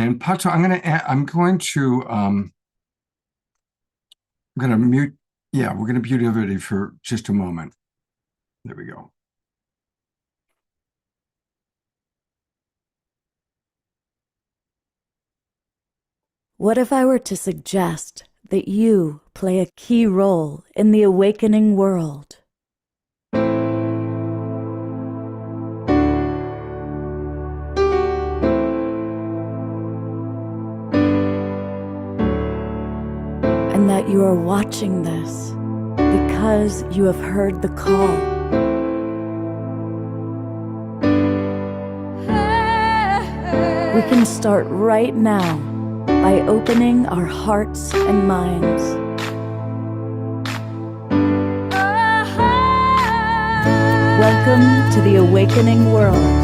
And Pato, I'm going to mute. Yeah, we're going to mute everybody for just a moment. There we go. What if I were to suggest that you play a key role in the awakening world? And that you are watching this because you have heard the call. We can start right now by opening our hearts and minds. Welcome to the awakening world.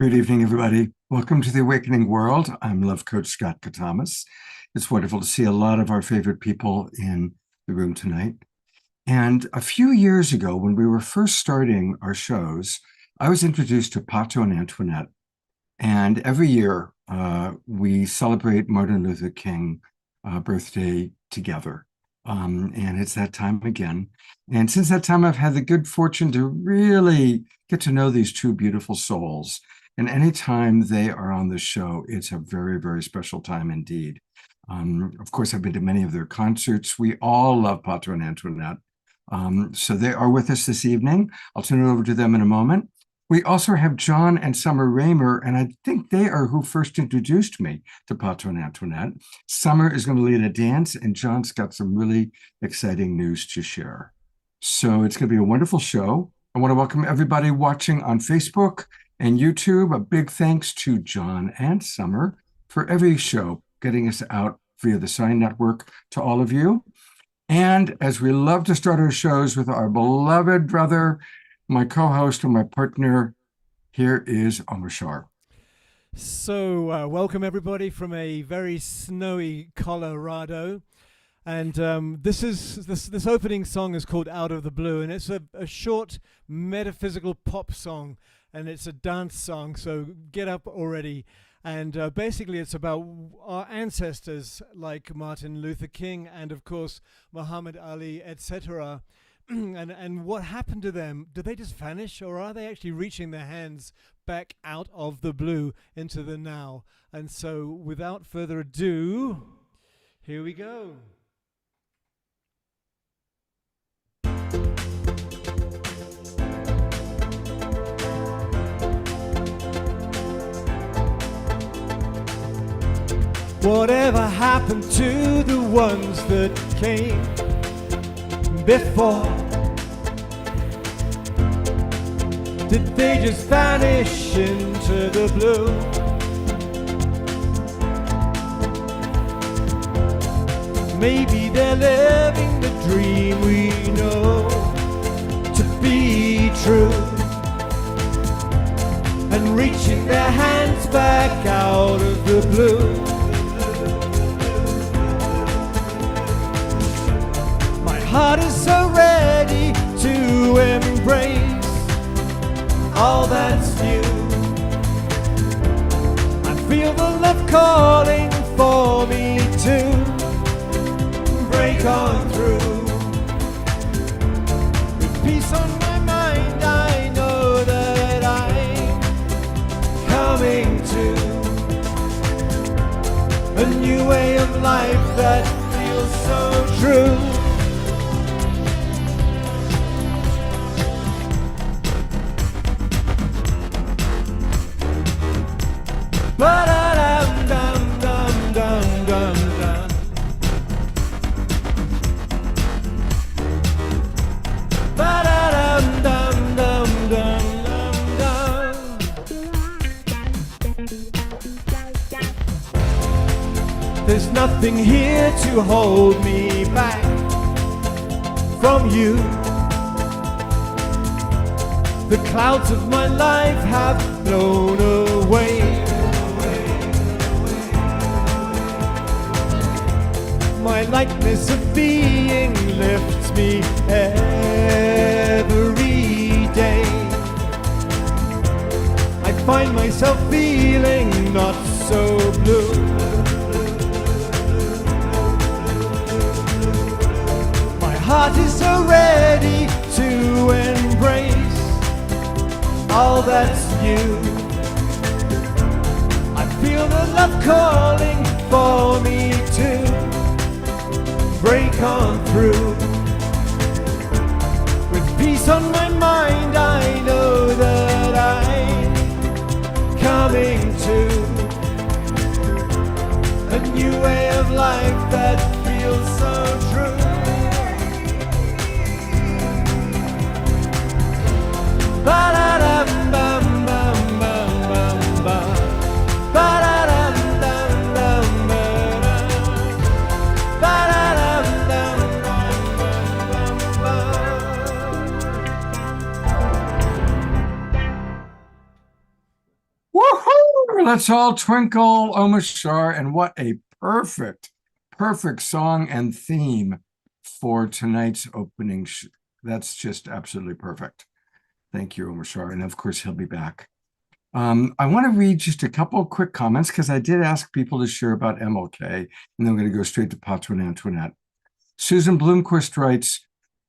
Good evening, everybody. Welcome to the Awakening World. I'm Love Coach Scott Katamas. It's wonderful to see a lot of our favorite people in the room tonight. And a few years ago, when we were first starting our shows, I was introduced to Pato and Antoinette. And every year, we celebrate Martin Luther King birthday together. And it's that time again. And since that time, I've had the good fortune to really get to know these two beautiful souls. And anytime they are on the show, it's a very, very special time indeed. Of course, I've been to many of their concerts. We all love Pato and Antoinette. So they are with us this evening. I'll turn it over to them in a moment. We also have John and Summer Raymer, and I think they are who first introduced me to Pato and Antoinette. Summer is going to lead a dance, and John's got some really exciting news to share. So it's going to be a wonderful show. I want to welcome everybody watching on Facebook and YouTube. A big thanks to John and Summer for every show getting us out via the Sign Network to all of you. And as we love to start our shows with our beloved brother, my co-host and my partner, here is Omar Shar. So welcome everybody from a very snowy Colorado. And this opening song is called Out of the Blue, and it's a short metaphysical pop song, and it's a dance song, so get up already. And basically it's about our ancestors like Martin Luther King and of course Muhammad Ali, etc. and what happened to them? Did they just vanish, or are they actually reaching their hands back out of the blue into the now? And so without further ado, here we go. Whatever happened to the ones that came before? Did they just vanish into the blue? Maybe they're living the dream we know to be true, and reaching their hands back out of the blue. Heart is so ready to embrace all that's new. I feel the love calling for me to break on through. With peace on my mind, I know that way of life that feels so true. Ba-da-dum-dum-dum-dum-dum. Ba-da-dum-dum-dum-dum-dum. There's nothing here to hold me back from you. The clouds of my life have blown away. My lightness of being lifts me every day. I find myself feeling not so blue. My heart is so ready to embrace all that's you. I feel the love calling for me to break on through. With peace on my mind, I know that I'm coming to a new way of life that feels so true. Ba-da-dum-bum-bum-bum-bum. Woohoo! Let's all twinkle, Omashar, and what a perfect song and theme for tonight's opening. That's just absolutely perfect. Thank you, Omashar, and of course he'll be back. I want to read just a couple quick comments because I did ask people to share about MLK, and then I'm going to go straight to Pato and Antoinette. Susan Bloomquist writes,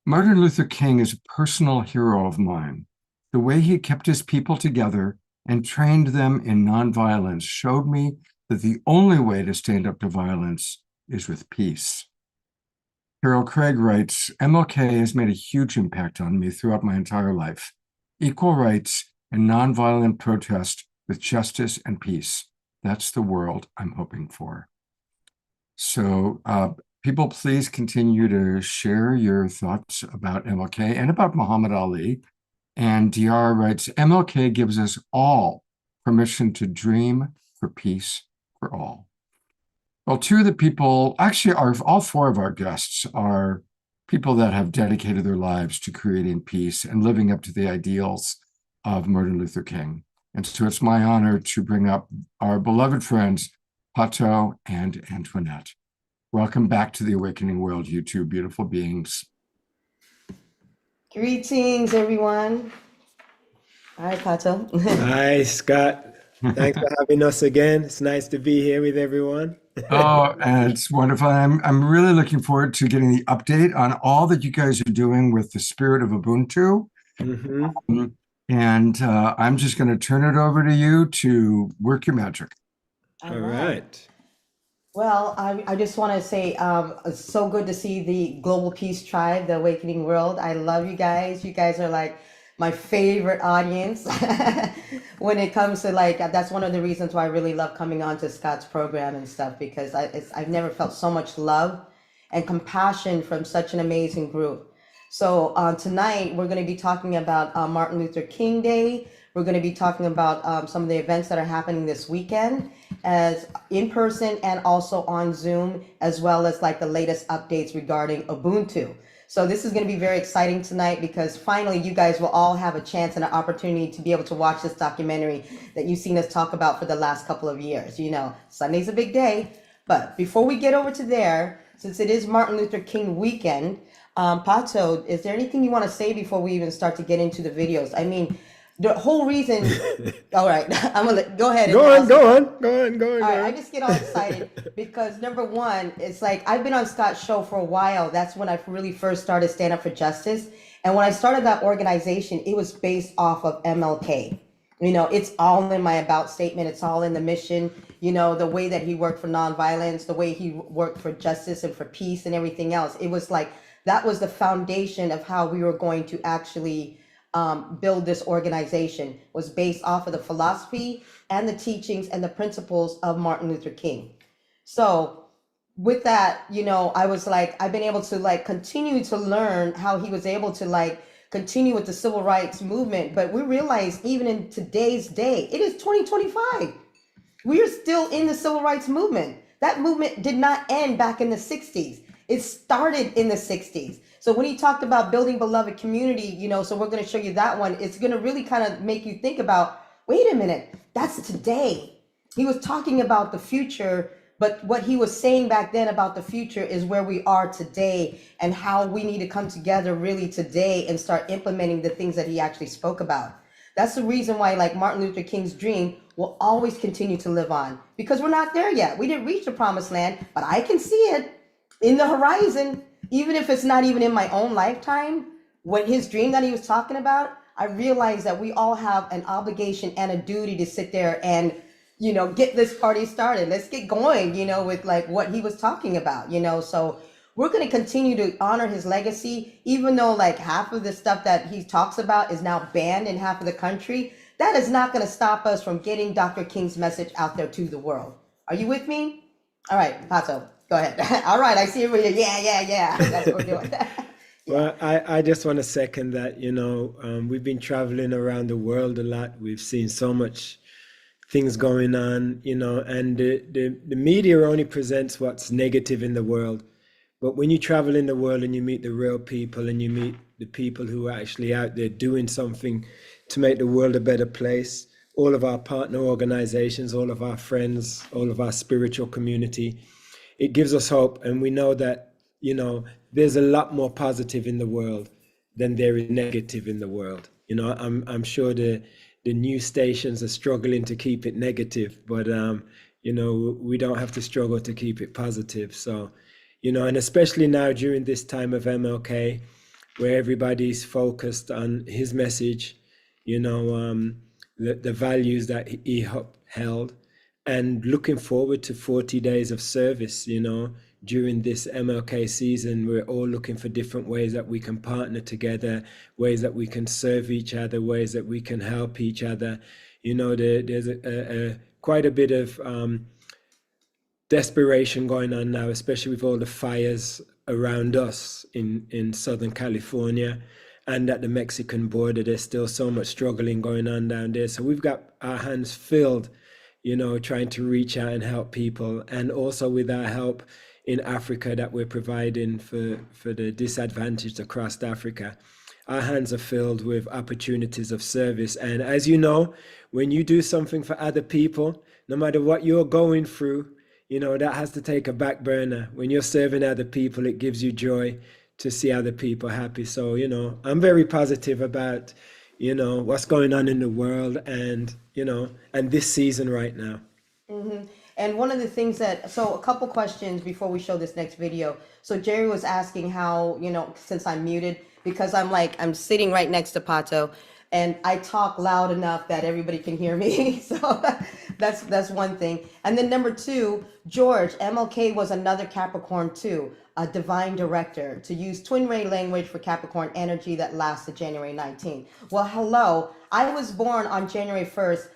Martin Luther King is a personal hero of mine. The way he kept his people together and trained them in nonviolence showed me that the only way to stand up to violence is with peace. Carol Craig writes, MLK has made a huge impact on me throughout my entire life. Equal rights and nonviolent protest with justice and peace. That's the world I'm hoping for. So people, please continue to share your thoughts about MLK and about Muhammad Ali. And DR writes, MLK gives us all permission to dream for peace for all. Well, two of the people, actually, all four of our guests are people that have dedicated their lives to creating peace and living up to the ideals of Martin Luther King. And so it's my honor to bring up our beloved friends, Pato and Antoinette. Welcome back to the Awakening World, you two beautiful beings. Greetings, everyone. Hi, Pato. Hi, Scott. Thanks for having us again. It's nice to be here with everyone. Oh, and it's wonderful. I'm really looking forward to getting the update on all that you guys are doing with the spirit of Ubuntu. Mm-hmm. And I'm just going to turn it over to you to work your magic. All right. Well, I just want to say it's so good to see the Global Peace Tribe, the Awakening World. I love you guys. You guys are like my favorite audience when it comes to that's one of the reasons why I really love coming on to Scott's program and stuff, because I've never felt so much love and compassion from such an amazing group. So tonight we're going to be talking about Martin Luther King Day. We're going to be talking about some of the events that are happening this weekend, as in person and also on Zoom, as well as like the latest updates regarding Ubuntu. So this is going to be very exciting tonight, because finally you guys will all have a chance and an opportunity to be able to watch this documentary that you've seen us talk about for the last couple of years. You know, Sunday's a big day. But before we get over to there, since it is Martin Luther King weekend, Pato, is there anything you want to say before we even start to get into the videos? I mean, the whole reason. All right, I'm gonna go ahead. Go on. All right, I just get all excited because number one, it's like I've been on Scott's show for a while. That's when I really first started Stand Up for Justice, and when I started that organization, it was based off of MLK. You know, it's all in my about statement. It's all in the mission. the way that he worked for nonviolence, the way he worked for justice and for peace and everything else. It was like that was the foundation of how we were going to actually build this organization, was based off of the philosophy and the teachings and the principles of Martin Luther King. So with that, I was like, I've been able to like continue to learn how he was able to like continue with the civil rights movement. But we realize even in today's day, it is 2025. We are still in the civil rights movement. That movement did not end back in the 60s. It started in the 60s. So when he talked about building beloved community, so we're going to show you that one. It's going to really kind of make you think about, wait a minute, that's today. He was talking about the future, but what he was saying back then about the future is where we are today and how we need to come together really today and start implementing the things that he actually spoke about. That's the reason why like Martin Luther King's dream will always continue to live on, because we're not there yet. We didn't reach the promised land, but I can see it in the horizon, even if it's not even in my own lifetime. What his dream that he was talking about, I realize that we all have an obligation and a duty to sit there and, get this party started. Let's get going, with like what he was talking about, so we're going to continue to honor his legacy, even though like half of the stuff that he talks about is now banned in half of the country. That is not going to stop us from getting Dr. King's message out there to the world. Are you with me? All right, Pato, go ahead. All right, I see everybody. Yeah. That's what we're doing. Well, I just want to second that. We've been traveling around the world a lot. We've seen so much things going on, and the media only presents what's negative in the world. But when you travel in the world and you meet the real people and you meet the people who are actually out there doing something to make the world a better place, all of our partner organizations, all of our friends, all of our spiritual community, it gives us hope. And we know that, there's a lot more positive in the world than there is negative in the world. I'm sure the news stations are struggling to keep it negative, but, we don't have to struggle to keep it positive. So, and especially now during this time of MLK, where everybody's focused on his message, the values that he held, and looking forward to 40 days of service, during this MLK season. We're all looking for different ways that we can partner together, ways that we can serve each other, ways that we can help each other. There's quite a bit of desperation going on now, especially with all the fires around us in Southern California and at the Mexican border. There's still so much struggling going on down there. So we've got our hands filled, trying to reach out and help people. And also with our help in Africa that we're providing for the disadvantaged across Africa, our hands are filled with opportunities of service. And as you know, when you do something for other people, no matter what you're going through, that has to take a back burner. When you're serving other people, it gives you joy to see other people happy. So, I'm very positive about, what's going on in the world and, and this season right now. Mm-hmm. And one of the things so a couple questions before we show this next video. So Jerry was asking how, since I'm muted, because I'm sitting right next to Pato and I talk loud enough that everybody can hear me. So that's one thing. And then number two, George, MLK was another Capricorn too, a divine director, to use twin ray language for Capricorn energy that lasts to January 19th. Well, hello, I was born on January 1st,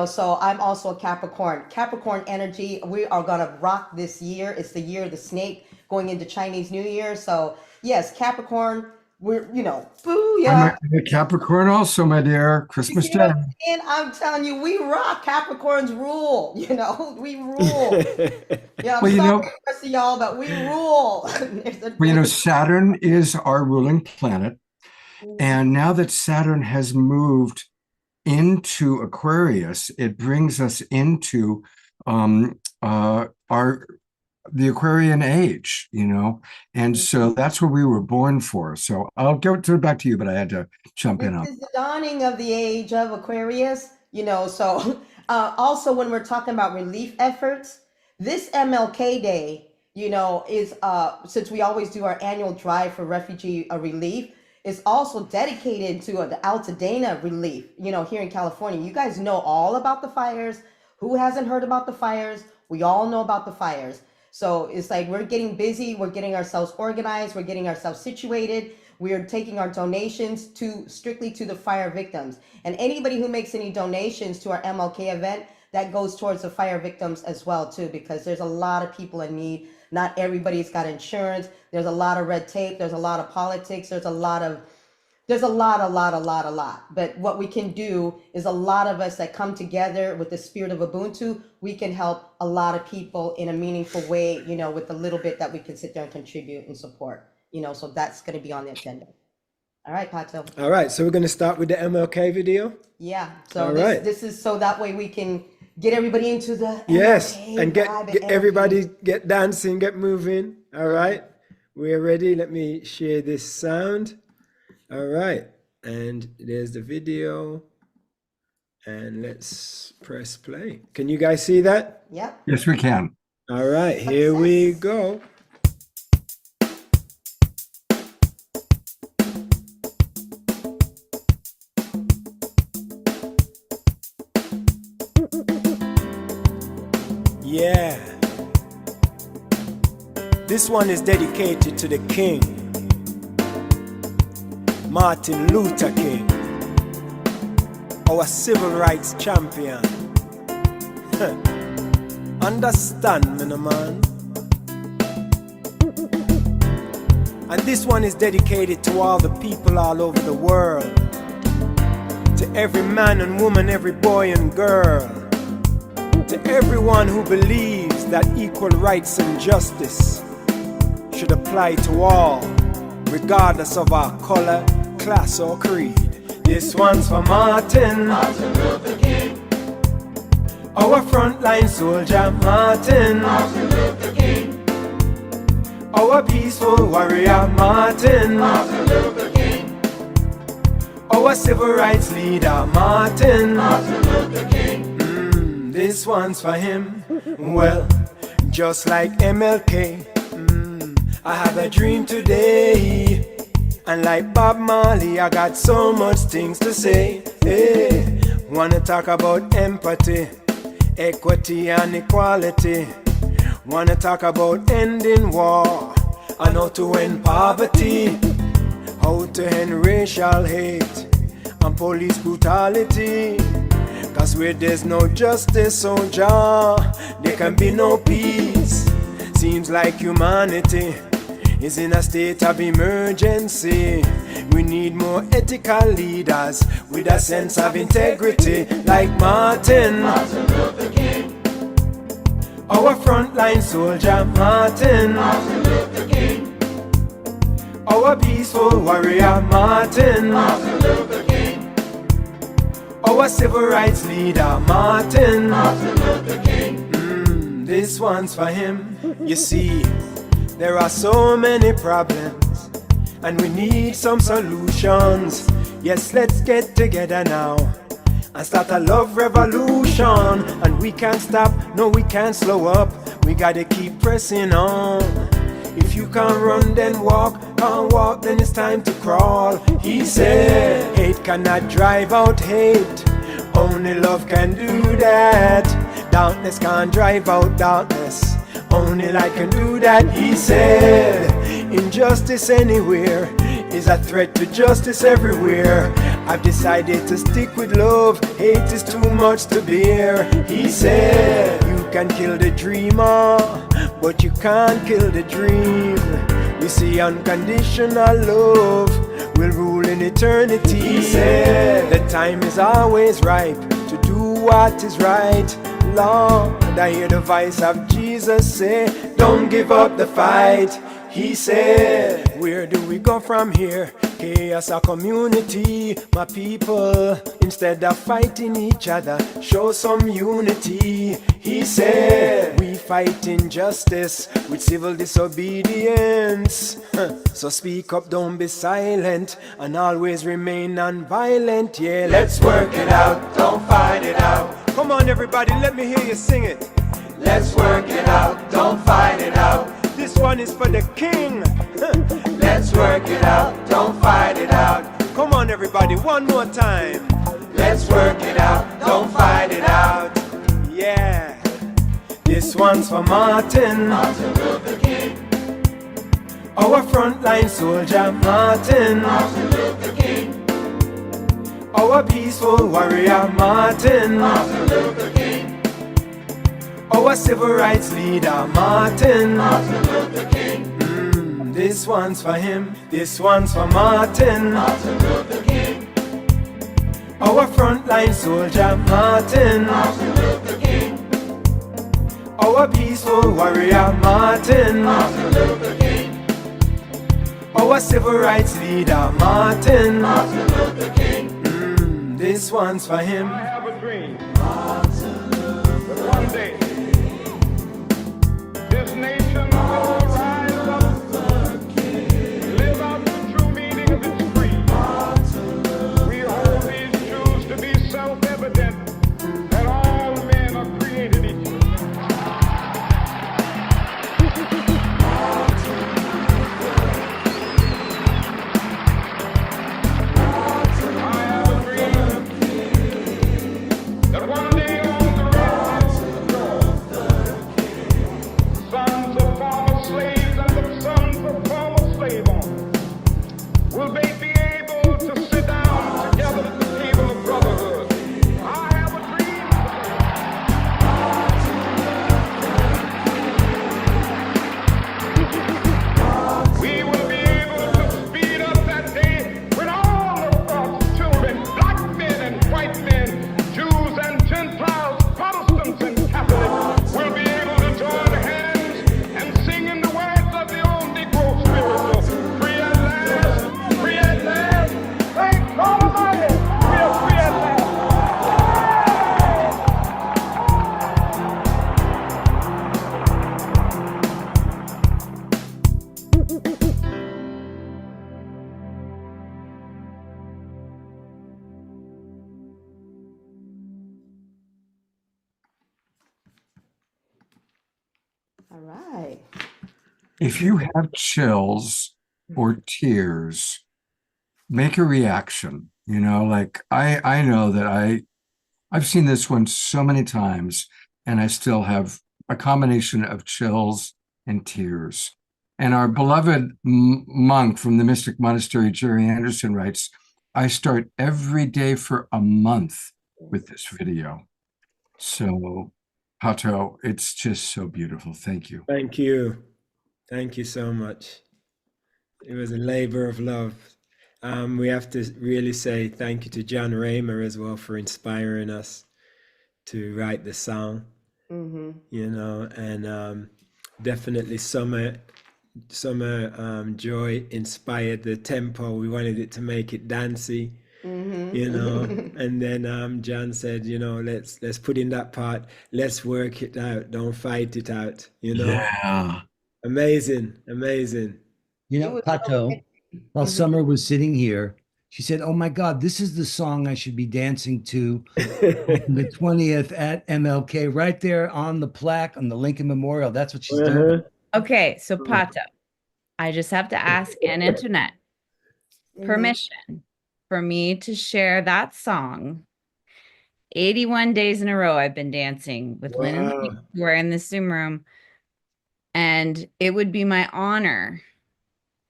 so I'm also a Capricorn. Capricorn energy, we are gonna rock this year. It's the year of the snake going into Chinese New Year. So yes, Capricorn, we're, booyah. I'm a Capricorn also, my dear. Christmas You see what Day. I'm saying? I'm telling you, we rock. Capricorns rule. We rule. Yeah, I'm Well, sorry, the rest of y'all, but we rule. Well, Saturn is our ruling planet. And now that Saturn has moved into Aquarius, it brings us into the Aquarian age, and so that's what we were born for. So I'll turn it back to you, but I had to jump in on. This is the dawning of the age of Aquarius, so also when we're talking about relief efforts, this MLK Day, is since we always do our annual drive for refugee relief, is also dedicated to the Altadena relief, here in California. You guys know all about the fires. Who hasn't heard about the fires? We all know about the fires. So it's like we're getting busy, we're getting ourselves organized, we're getting ourselves situated. We're taking our donations strictly to the fire victims. And anybody who makes any donations to our MLK event, that goes towards the fire victims as well too, because there's a lot of people in need. Not everybody's got insurance. There's a lot of red tape. There's a lot of politics. There's a lot. But what we can do is a lot of us that come together with the spirit of Ubuntu, we can help a lot of people in a meaningful way, you know, with the little bit that we can sit there and contribute and support, you know, so that's going to be on the agenda. All right, Pato. All right, so we're going to start with the MLK video. Yeah. So All this, right. this is so that way we can get everybody into the Yes, MLK and get vibe and everybody energy. get dancing, get moving. All right, we're ready. Let me share this sound. All right, and there's the video. And let's press play. Can you guys see that? Yep. Yes, we can. All right, here we Success. go. Yeah. This one is dedicated to the King, Martin Luther King, our civil rights champion. Understand me, no man. And this one is dedicated to all the people all over the world, to every man and woman, every boy and girl, to everyone who believes that equal rights and justice should apply to all, regardless of our color, class, or creed. This one's for Martin Luther King, our frontline soldier, Martin Luther King, our peaceful warrior, Martin Luther King, our civil rights leader, Martin Luther King. This one's for him. Well, just like MLK, I have a dream today. And like Bob Marley, I got so much things to say. Hey, wanna talk about empathy, equity and equality. Wanna talk about ending war and how to end poverty, how to end racial hate and police brutality. Cause where there's no justice, soldier, there can be no peace. Seems like humanity is in a state of emergency. We need more ethical leaders with a sense of integrity, like Martin Luther King, our frontline soldier, Martin Luther King, our peaceful warrior, Martin Luther King, our civil rights leader, Martin Luther King. This one's for him. You see, there are so many problems, and we need some solutions. Yes, let's get together now and start a love revolution. And we can't stop, no, we can't slow up. We gotta keep pressing on. If you can't run, then walk. Can't walk, then it's time to crawl. He said, hate cannot drive out hate. Only love can do that. Darkness can't drive out darkness. Only light can do that. He said, injustice anywhere is a threat to justice everywhere. I've decided to stick with love. Hate is too much to bear. He said, you can kill the dreamer, but you can't kill the dream. We see unconditional love will rule in eternity. He said, the time is always ripe to do what is right. Lord, I hear the voice of Jesus say, don't give up the fight. He said, where do we go from here? Chaos or community, my people. Instead of fighting each other, show some unity. He said, we fight injustice with civil disobedience. So speak up, don't be silent, and always remain non-violent. Yeah, let's work it out, don't fight it out. Come on everybody, let me hear you sing it. Let's work it out, don't fight it out. This one is for the King. Let's work it out, don't fight it out. Come on everybody, one more time. Let's work it out, don't fight it out. Yeah. This one's for Martin. Martin Luther King. Our frontline soldier, Martin. Martin Luther King. Our peaceful warrior, Martin. Martin Luther King. Our civil rights leader, Martin. Martin Luther King. This one's for him. This one's for Martin. Martin Luther King. Our frontline soldier, Martin. Martin Luther King. Our peaceful warrior, Martin. Martin Luther King. Our civil rights leader, Martin. Martin Luther King. This one's for him. I have a dream that one day this nation will rise up, live out the true meaning of its creed. We hold these truths to be self-evident, that all men are created equal. That one day on the railroads of Georgia, sons of former slaves and the sons of former slave owners will they be able to sit down together at the table of brotherhood. I have a dream. We will be able to speed up that day when all of God's children, black men and white men, Jews and Gentiles, Protestants and Catholics, will be able to join hands and sing in the words of the old Negro spiritual. Free at last, free at last. Thank God Almighty, we are free at last. All right. If you have chills or tears, make a reaction. You know, like I know that I've seen this one so many times, and I still have a combination of chills and tears. And our beloved monk from the Mystic Monastery, Jerry Anderson, writes, I start every day for a month with this video. So, Pato, it's just so beautiful. Thank you. Thank you. Thank you so much. It was a labor of love. We have to really say thank you to John Raymer as well for inspiring us to write the song. You know, and definitely Summer Joy inspired the tempo. We wanted it to make it dancey, you know. And then John said, you know, let's put in that part. Let's work it out. Don't fight it out. You know. Yeah. Amazing, amazing. You know, Pato, while Summer was sitting here, she said, "Oh my God, this is the song I should be dancing to on the 20th at MLK, right there on the plaque on the Lincoln Memorial." That's what she's doing. Okay, so Pato, I just have to ask Ann Antoinette permission for me to share that song. 81 days in a row I've been dancing with Lynn and Steve, who are in the Zoom room. And it would be my honor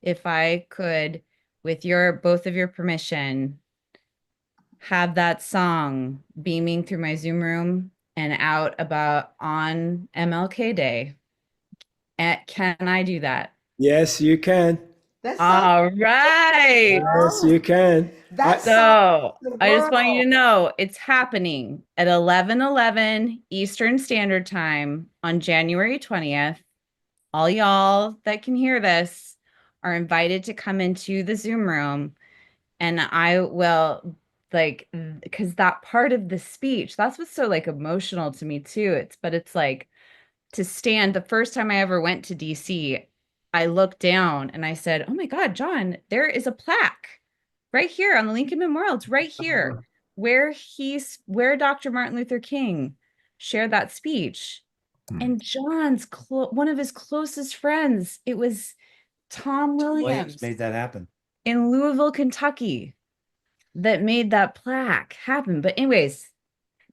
if I could, with both of your permission, have that song beaming through my Zoom room and out about on MLK Day. Can I do that? Yes, you can. All right. Yes, you can. So I just want you to know it's happening at 11:11 Eastern Standard Time on January 20th. All y'all that can hear this are invited to come into the Zoom room, and I will, like, because that part of the speech, that's what's so like emotional to me too. It's like to stand. The first time I ever went to DC, I looked down and I said, "Oh my God, John, there is a plaque right here on the Lincoln Memorial. It's right here where Dr. Martin Luther King shared that speech." And John's one of his closest friends, it was Tom Williams made that happen in Louisville, Kentucky, that made that plaque happen. But anyways,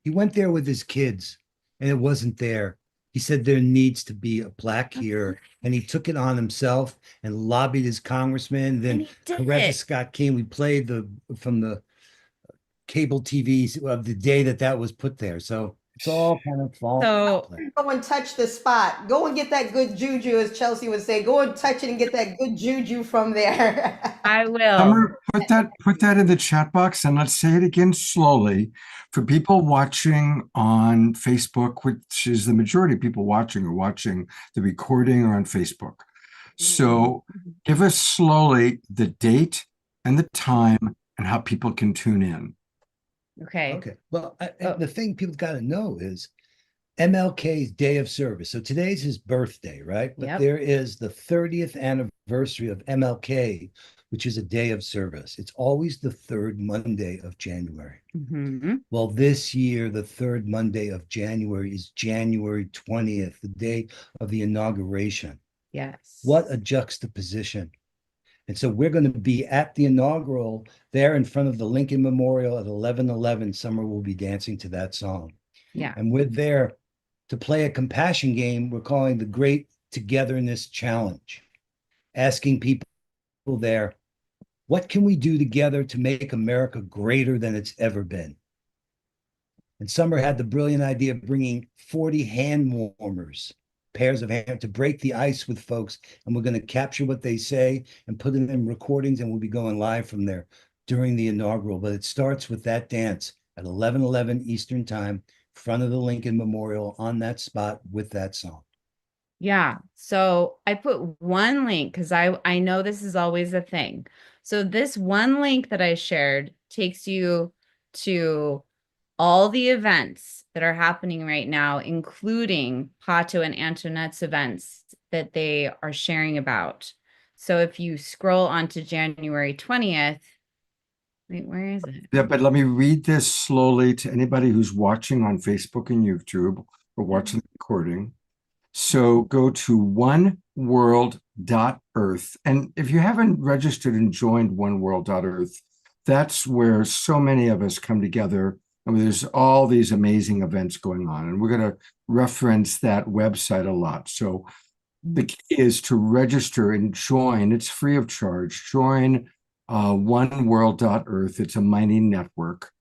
he went there with his kids and it wasn't there. He said there needs to be a plaque here, and he took it on himself and lobbied his congressman. Then And he did Coretta it. Scott King, we played from the cable TVs of the day that was put there. So it's all kind of falling So- into place. Go and touch the spot. Go and get that good juju, as Chelsea would say. Go and touch it and get that good juju from there. I will. Summer, put that in the chat box and let's say it again slowly. For people watching on Facebook, which is the majority of people watching are watching the recording or on Facebook. So give us slowly the date and the time and how people can tune in. Okay. Okay. Well, Oh. the thing people got to know is MLK's Day of Service. So today's his birthday, right? But Yep. there is the 30th anniversary of MLK, which is a day of service. It's always the third Monday of January. Mhm. Well, this year, the third Monday of January is January 20th, the day of the inauguration. Yes. What a juxtaposition. And so we're going to be at the inaugural there in front of the Lincoln Memorial at 11:11. Summer will be dancing to that song. Yeah. And we're there to play a compassion game we're calling the Great Togetherness Challenge, asking people there, what can we do together to make America greater than it's ever been? And Summer had the brilliant idea of bringing 40 hand warmers, pairs of hands, to break the ice with folks. And we're going to capture what they say and put it in recordings, and we'll be going live from there during the inaugural. But it starts with that dance at 11:11 Eastern Time, front of the Lincoln Memorial, on that spot with that song. Yeah. So I put one link because I know this is always a thing. So this one link that I shared takes you to all the events that are happening right now, including Pato and Antoinette's events that they are sharing about. So if you scroll onto January 20th, wait, where is it? Yeah, but let me read this slowly to anybody who's watching on Facebook and YouTube or watching the recording. So go to oneworld.earth. And if you haven't registered and joined oneworld.earth, that's where so many of us come together. I mean, there's all these amazing events going on, and we're going to reference that website a lot. So the key is to register and join. It's free of charge. Join oneworld.earth. It's a mining network.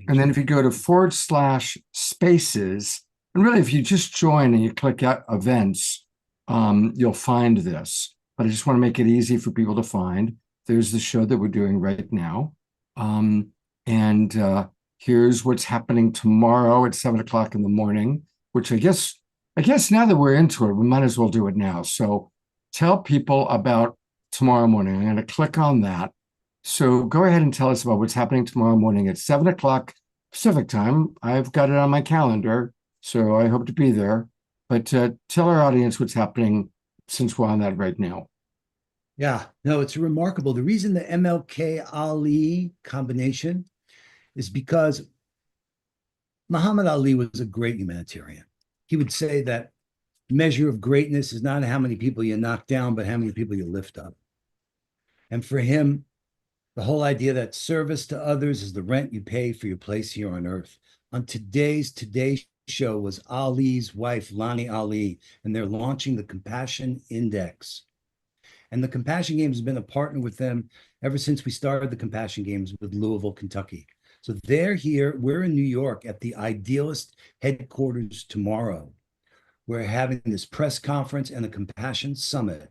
And then if you go to /spaces, and really if you just join and you click out events, you'll find this. But I just want to make it easy for people to find. There's the show that we're doing right now. Here's what's happening tomorrow at 7 o'clock in the morning, which I guess now that we're into it, we might as well do it now. So tell people about tomorrow morning. I'm going to click on that. So go ahead and tell us about what's happening tomorrow morning at 7 o'clock Pacific time. I've got it on my calendar, so I hope to be there. But tell our audience what's happening since we're on that right now. Yeah, no, it's remarkable. The reason the MLK Ali combination is because Muhammad Ali was a great humanitarian. He would say that measure of greatness is not how many people you knock down, but how many people you lift up. And for him, the whole idea that service to others is the rent you pay for your place here on earth. On today's Today Show was Ali's wife, Lani Ali, and they're launching the Compassion Index. And the Compassion Games has been a partner with them ever since we started the Compassion Games with Louisville, Kentucky. So they're here. We're in New York at the Idealist headquarters tomorrow. We're having this press conference and a Compassion Summit,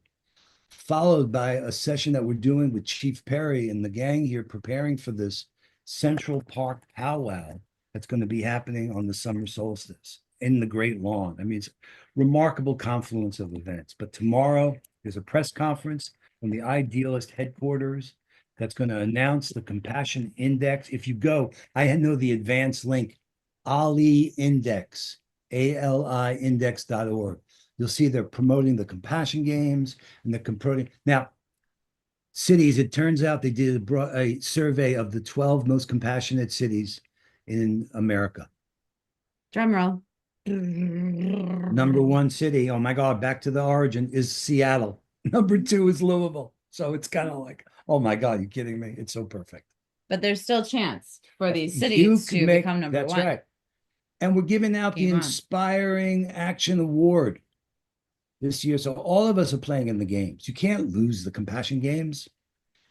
followed by a session that we're doing with Chief Perry and the gang here, preparing for this Central Park powwow that's going to be happening on the summer solstice in the Great Lawn. I mean, it's a remarkable confluence of events. But tomorrow there's a press conference from the Idealist headquarters that's going to announce the Compassion Index. If you go, I know the advanced link, Ali Index, ALI index.org. You'll see they're promoting the Compassion Games and they're promoting. Now, cities, it turns out they did a survey of the 12 most compassionate cities in America. Drum roll. Number one city, oh my God, back to the origin, is Seattle. Number two is Louisville. So it's kind of like, oh my God, you kidding me? It's so perfect. But there's still chance for these You cities can to make- become number that's one. right. And we're giving out the Game on. Inspiring Action Award this year. So all of us are playing in the games. You can't lose the Compassion Games.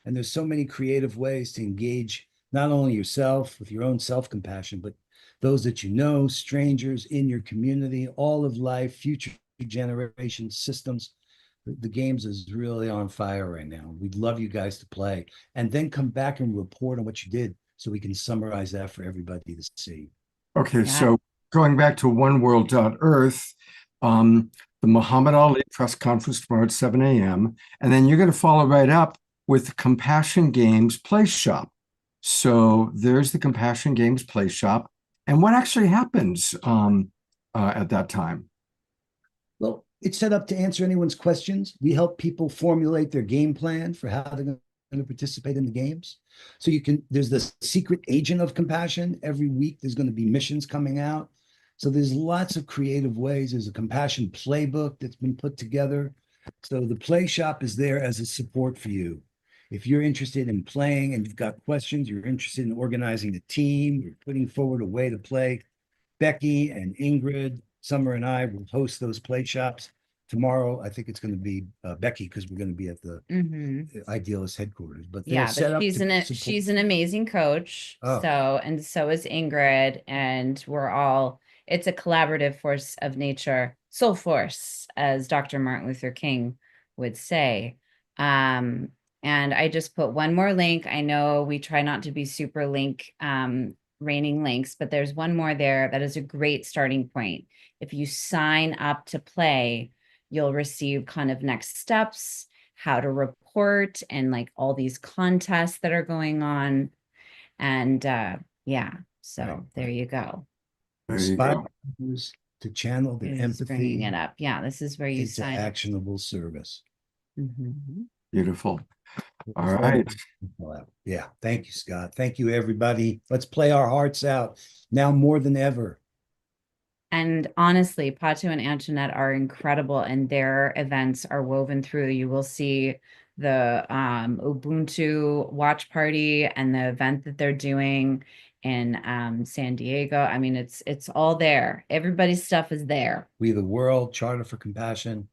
And there's so many creative ways to engage not only yourself with your own self-compassion, but those that you know, strangers in your community, all of life, future generation systems. The games is really on fire right now. We'd love you guys to play and then come back and report on what you did so we can summarize that for everybody to see. Okay, Yeah. so going back to oneworld.earth, the Muhammad Ali press conference tomorrow at 7 a.m. And then you're going to follow right up with the Compassion Games Play Shop. So there's the Compassion Games Play Shop. And what actually happens at that time? Well, it's set up to answer anyone's questions. We help people formulate their game plan for how they're going to participate in the games. So there's the secret agent of compassion. Every week there's going to be missions coming out. So there's lots of creative ways. There's a compassion playbook that's been put together. So the Play Shop is there as a support for you. If you're interested in playing and you've got questions, you're interested in organizing a team, you're putting forward a way to play, Becky and Ingrid, Summer and I will host those play shops. Tomorrow, I think it's going to be Becky because we're going to be at the Idealist headquarters. But they're Yeah, set but up she's to an support- she's an amazing coach. Oh. So is Ingrid, and we're all, it's a collaborative force of nature, soul force, as Dr. Martin Luther King would say. And I just put one more link. I know we try not to be super raining links, but there's one more there that is a great starting point. If you sign up to play, you'll receive kind of next steps, how to report, and like all these contests that are going on. And yeah, so Right. there you go. There you inspire go. others to channel their Just bringing empathy it up. Yeah, this is where you into sign up. actionable service. Mhm. Beautiful. All right. Yeah. Thank you, Scott. Thank you, everybody. Let's play our hearts out now more than ever. And honestly, Pato and Antoinette are incredible, and their events are woven through. You will see the Ubuntu watch party and the event that they're doing in San Diego. I mean, it's all there. Everybody's stuff is there. We the World, Charter for Compassion,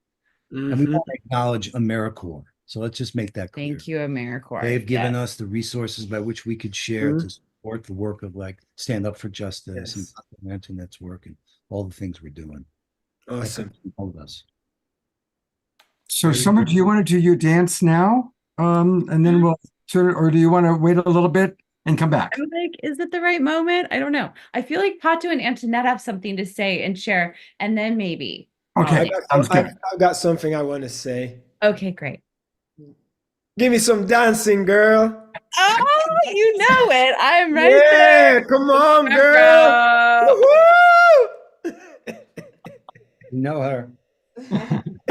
and we Mhm. want to acknowledge AmeriCorps. So let's just make that clear. Thank you, AmeriCorps. They've given Yes. us the resources by which we could share Mhm. to support the work of like Stand Up for Justice Yes. and Antoinette's work and all the things we're doing. Awesome. All of us. So Summer, do you want to do your dance now? And then we'll sort of, or do you want to wait a little bit and come back? I'm like, is it the right moment? I don't know. I feel like Pato and Antoinette have something to say and share, and then maybe. Okay, sounds good. I've got something I want to say. Okay, great. Give me some dancing, girl. Oh, you know it. I'm right Yeah, there. come on, Let's girl. go. Woo-hoo! You know her.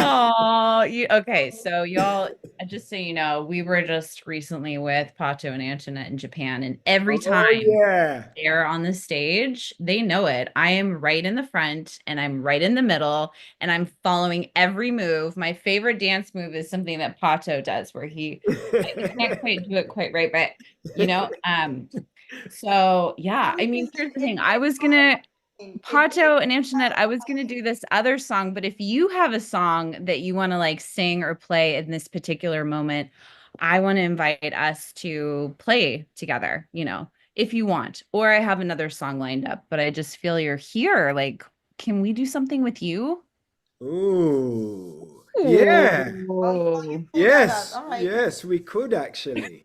Oh, okay. So y'all, just so you know, we were just recently with Pato and Antoinette in Japan, and every time yeah. they're on the stage, they know it. I am right in the front and I'm right in the middle and I'm following every move. My favorite dance move is something that Pato does where I can't quite do it quite right, but so yeah, I mean, here's the thing. Pato and Antoinette, I was going to do this other song, but if you have a song that you want to like sing or play in this particular moment, I want to invite us to play together, if you want. Or I have another song lined up, but I just feel you're here. Like, can we do something with you? Ooh. Yeah. Ooh. Yes. All right. Yes, we could actually.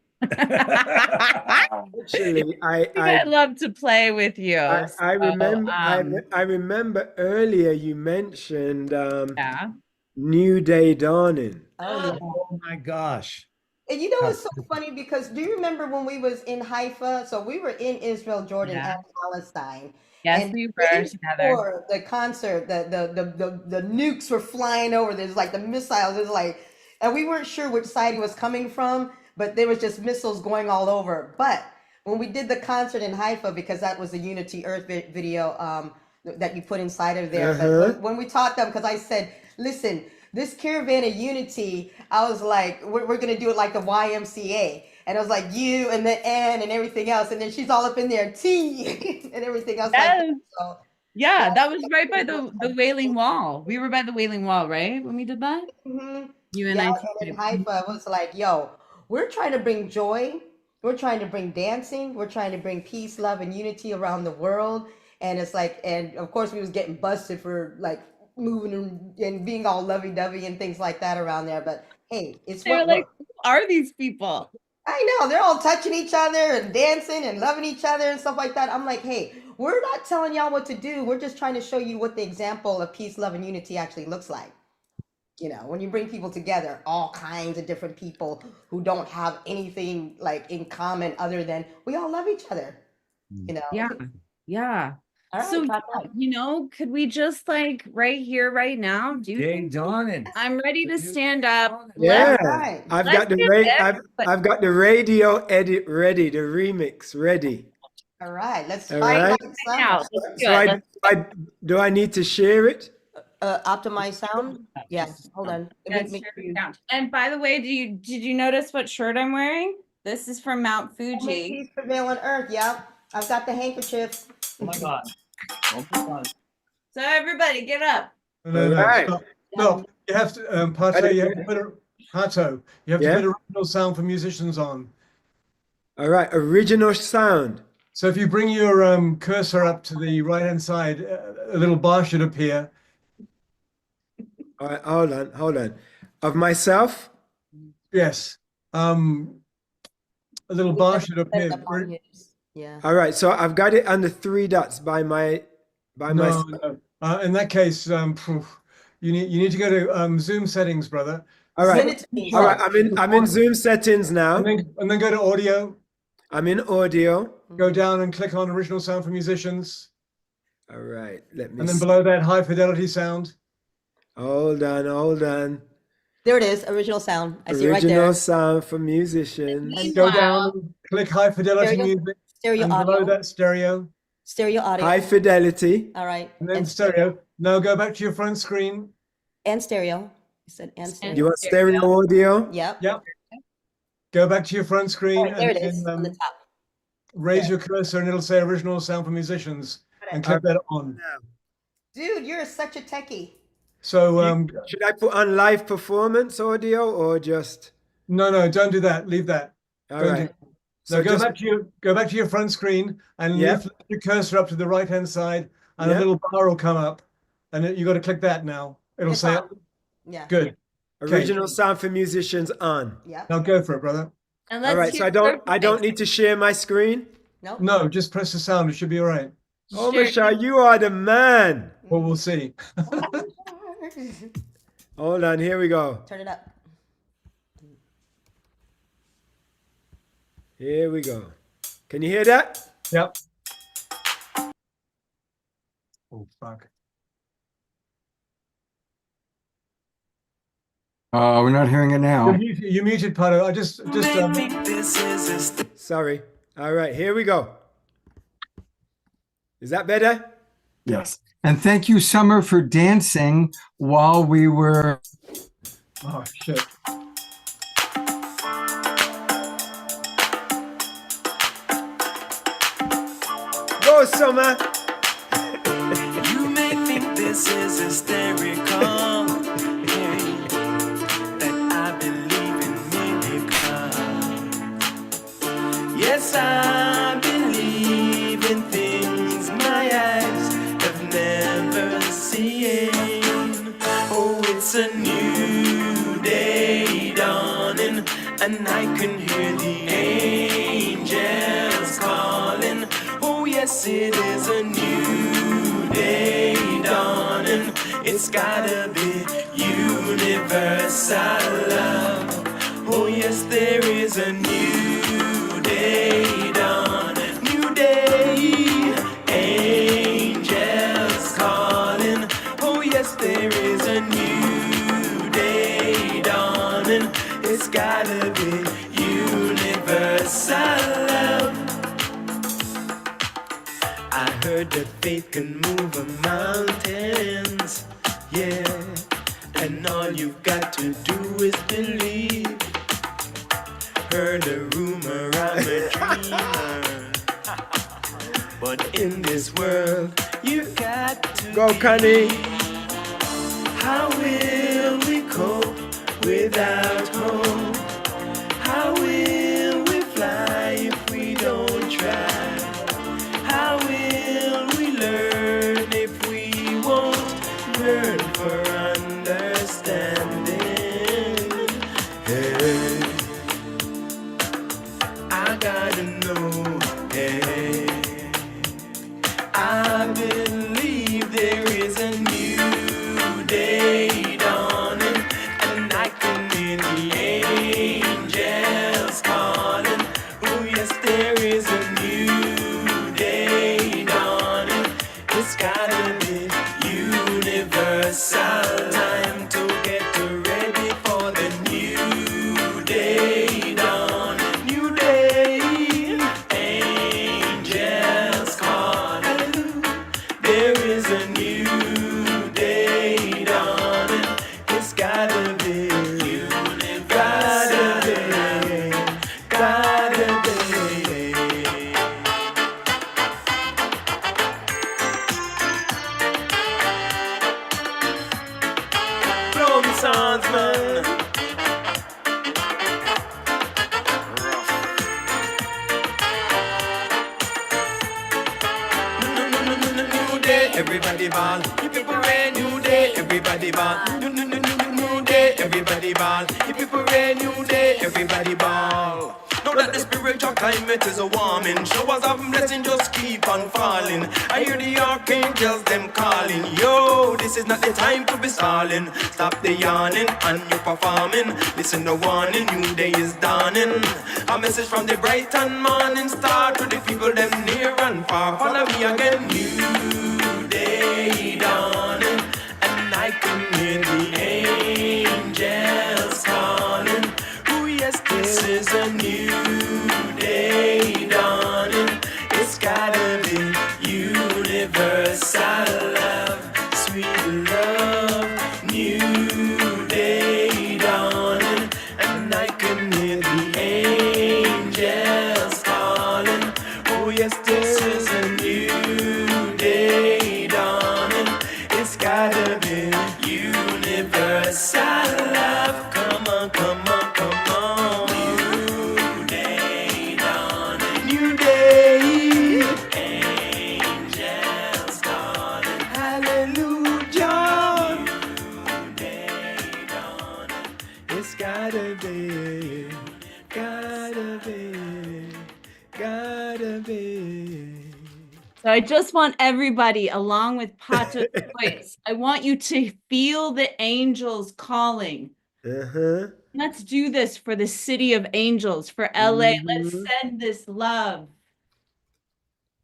Actually, I'd love to play with you. I remember I remember earlier you mentioned Yeah. New Day Dawning. Oh my gosh. And you know what's so funny, because do you remember when we was in Haifa? So we were in Israel, Jordan, Yeah. and Palestine. Yes, And we day were together. before the concert, the nukes were flying over. There's like the missiles. There's like, and we weren't sure which side it was coming from, but there was just missiles going all over. But when we did the concert in Haifa, because that was the Unity Earth video that you put inside of there. But when we taught them, because I said, listen, this caravan of unity, I was like, we're going to do it like the YMCA. And it was like you and the N and everything else. And then she's all up in there, T and everything else. Like Yes. that. So Yeah, that was right by the Wailing Wall. We were by the Wailing Wall, right? When we did that? Mhm. You and Yeah, I. and in Haifa, it was like, yo, we're trying to bring joy, we're trying to bring dancing, we're trying to bring peace, love, and unity around the world. And it's like, and of course, we was getting busted for like moving and being all lovey-dovey and things like that around there. But hey, it's They were what like, who are these people? I know. They're all touching each other and dancing and loving each other and stuff like that. I'm like, hey, we're not telling y'all what to do. We're just trying to show you what the example of peace, love, and unity actually looks like. You know, when you bring people together, all kinds of different people who don't have anything like in common other than we all love each other. You know. Yeah. Yeah. All right, So, got yeah, that. you know, could we just like right here, right now, do Day things? dawning. I'm ready to stand up. Yeah, Right. I've Let's got the get this. I've got the radio edit ready, the remix ready. All right. Let's All find right. out Now, sound. let's do So it. do I need to share it? Optimize sound. Yeah. Hold on. Let Let's me make share sure you. it down. And by the way, did you notice what shirt I'm wearing? This is from Mount Make Fuji. peace prevail on earth. Yep. I've got the handkerchief. Oh my God. Oh my God. So everybody get up. No, Alright. stop. You have to, Pato, you have to put a, Pato, you have Yeah? to put original sound for musicians on. All right, original sound. So if you bring your cursor up to the right-hand side, a little bar should appear. All right, hold on. Of myself? Yes. A little bar should appear. Yeah. All right, so I've got it under 3 dots by my No, no. In that case, you need to go to Zoom settings, brother. All Send right. it to me. All right, I'm in Zoom settings now. And then go to audio, I'm in audio. go down and click on original sound for musicians. All right, let me And then see. below that, high fidelity sound. Hold on. There it is. Original sound. I see it right there. Original sound for musicians. And Go Wow. down and click high fidelity Stereo- music. Stereo And below audio. that, stereo. Stereo audio. High fidelity. All right. And then stereo. Now go back to your front screen. And stereo. You said and And stereo. You want stereo audio? Yep. Yep. Go back to your front All screen right, there it and is then on the top. raise your cursor and it'll say original sound for musicians and click that on. Dude, you're such a techie. So Should I put on live performance audio or just? no, don't do that. Leave that. All Don't right. do- So So go just, back to your front screen and Yeah. lift your cursor up to the right hand side and Yeah. a little bar will come up and you got to click that now. It'll It's say on. Yeah. good. original sound for musicians on. Yep. Now go for it, brother. And All let's right, so hear I don't need to share my screen. Nope. No, just press the sound. It should be all right. Oh, Sure. Michelle, you are the man. Well, we'll see. Hold on, here we go. Turn it up. Here we go. Can you hear that? Yep. Oh, fuck. We're not hearing it now. You muted, Pato. I just Sorry. All right, here we go. Is that better? Yes. And thank you, Summer, for dancing while we were. oh shit. Go, Summer. You may think this is hysterical, that I believe in miracles. Yes, I believe in things my eyes have never seen. Oh, it's a new day dawning, and I can hear the angels calling. Oh, yes, it is a new day dawning. It's gotta be universal love. Oh, yes, there is a new day dawning. New day, angels calling. Oh, yes, there is a new day dawning. It's gotta be universal love. I heard that faith can move mountains, yeah. And all you got to do is believe. Heard a rumor I'm a dreamer, but in this world you got to Go, be? Connie. How will we cope without hope? How will we fly if we don't try? How will we learn if we won't learn for understanding? Hey, I gotta know. Hey, I believe there is a new day dawning, and I can hear the angels calling. Oh yes, there is a new day dawning. It's gotta be universal. Time to get ready for the new day dawn. New day, angels calling. Hallelujah. There is a new day dawning. It's gotta be universal. Gotta be. Blow me songs, man. New day, everybody ball. If you parade, new day, everybody ball. New day, everybody ball. If you parade, new day, everybody ball. Now that the spiritual climate is a warming, showers of blessing just keep on falling. I hear the archangels them calling, yo, this is not the time to be stalling. Stop the yawning and you performing. Listen the warning, new day is dawning. A message from the bright and morning star to the people them near and far. Follow me again, new day dawning, and I can hear the angels calling. Oh yes, this is a new day dawning. It's gotta be universal love, sweet love. New day dawning, and I can hear the angels calling. Oh yes, this is a new day dawning. It's gotta be universal love. Come on, come on, come on. New day dawning, new day. Angels calling, hallelujah. New day dawning. It's gotta be, gotta be, gotta be. So I just want everybody, along with Pato's voice, I want you to feel the angels calling. Uh-huh. Let's do this for the city of angels, for LA. Let's Mhm. send this love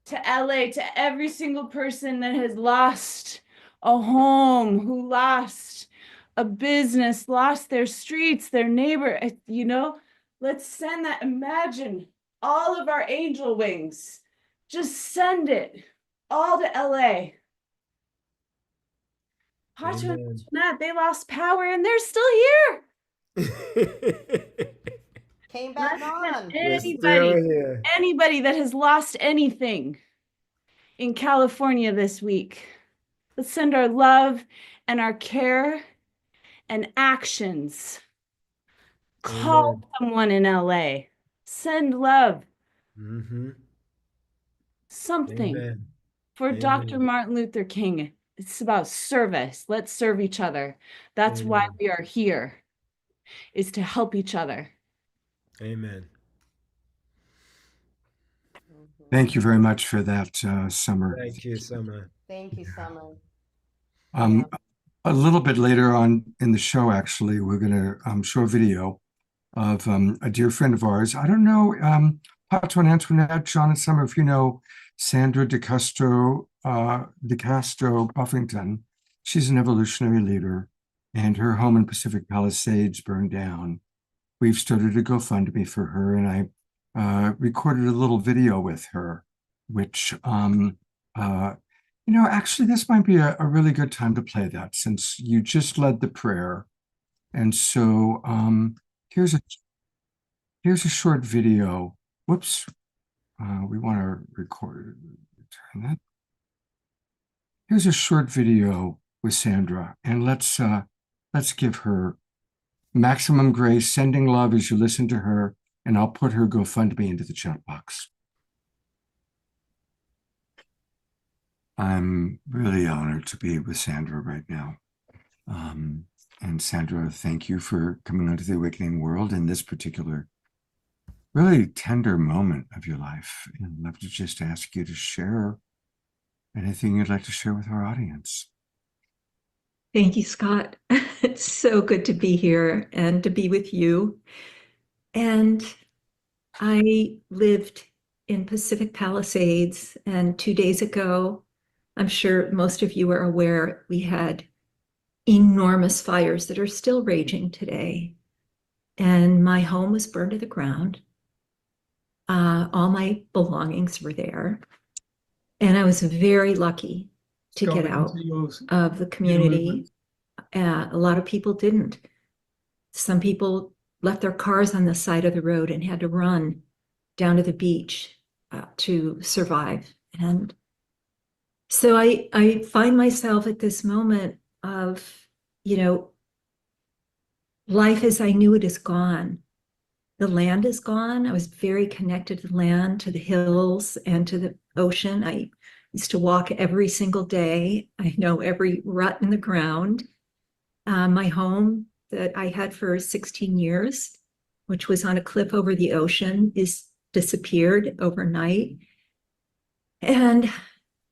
to LA, to every single person that has lost a home, who lost a business, lost their streets, their neighbor, you know, let's send that. Imagine all of our angel wings. Just send it all to LA. Pacho and Amen. Antoinette, they lost power and they're still here. Came back Let's send on. We're still anybody, here. anybody that has lost anything in California this week. Let's send our love and our care and actions. Call Amen. someone in LA. Send love, Mm-hmm. something Amen. for Dr. Amen. Martin Luther King. It's about service. Let's serve each other. That's why Amen. we are here, is to help each other. Amen. Thank you very much for that, Summer. Thank you, Summer. Thank you, Summer. Um, a little bit later on in the show, actually, we're going to show a video of a dear friend of ours. I don't know, Pato and Antoinette, John and Summer, if you know Sandra DeCastro Buffington. She's an evolutionary leader, and her home in Pacific Palisades burned down. We've started a GoFundMe for her, and I recorded a little video with her, which actually, this might be a really good time to play that, since you just led the prayer. And so here's a short video. Whoops. We want to record, turn that. Here's a short video with Sandra, and let's give her maximum grace, sending love as you listen to her, and I'll put her GoFundMe into the chat box. I'm really honored to be with Sandra right now. And Sandra, thank you for coming onto the Awakening World in this particular really tender moment of your life. And I'd love to just ask you to share anything you'd like to share with our audience. Thank you, Scott. It's so good to be here and to be with you. And I lived in Pacific Palisades, and 2 days ago, I'm sure most of you are aware, we had enormous fires that are still raging today. And my home was burned to the ground. All my belongings were there. And I was very lucky to get out of the community. A lot of people didn't. Some people left their cars on the side of the road and had to run down to the beach to survive. And so I find myself at this moment of, life as I knew it is gone. The land is gone. I was very connected to the land, to the hills, and to the ocean. I used to walk every single day. I know every rut in the ground. My home that I had for 16 years, which was on a cliff over the ocean, is disappeared overnight. And,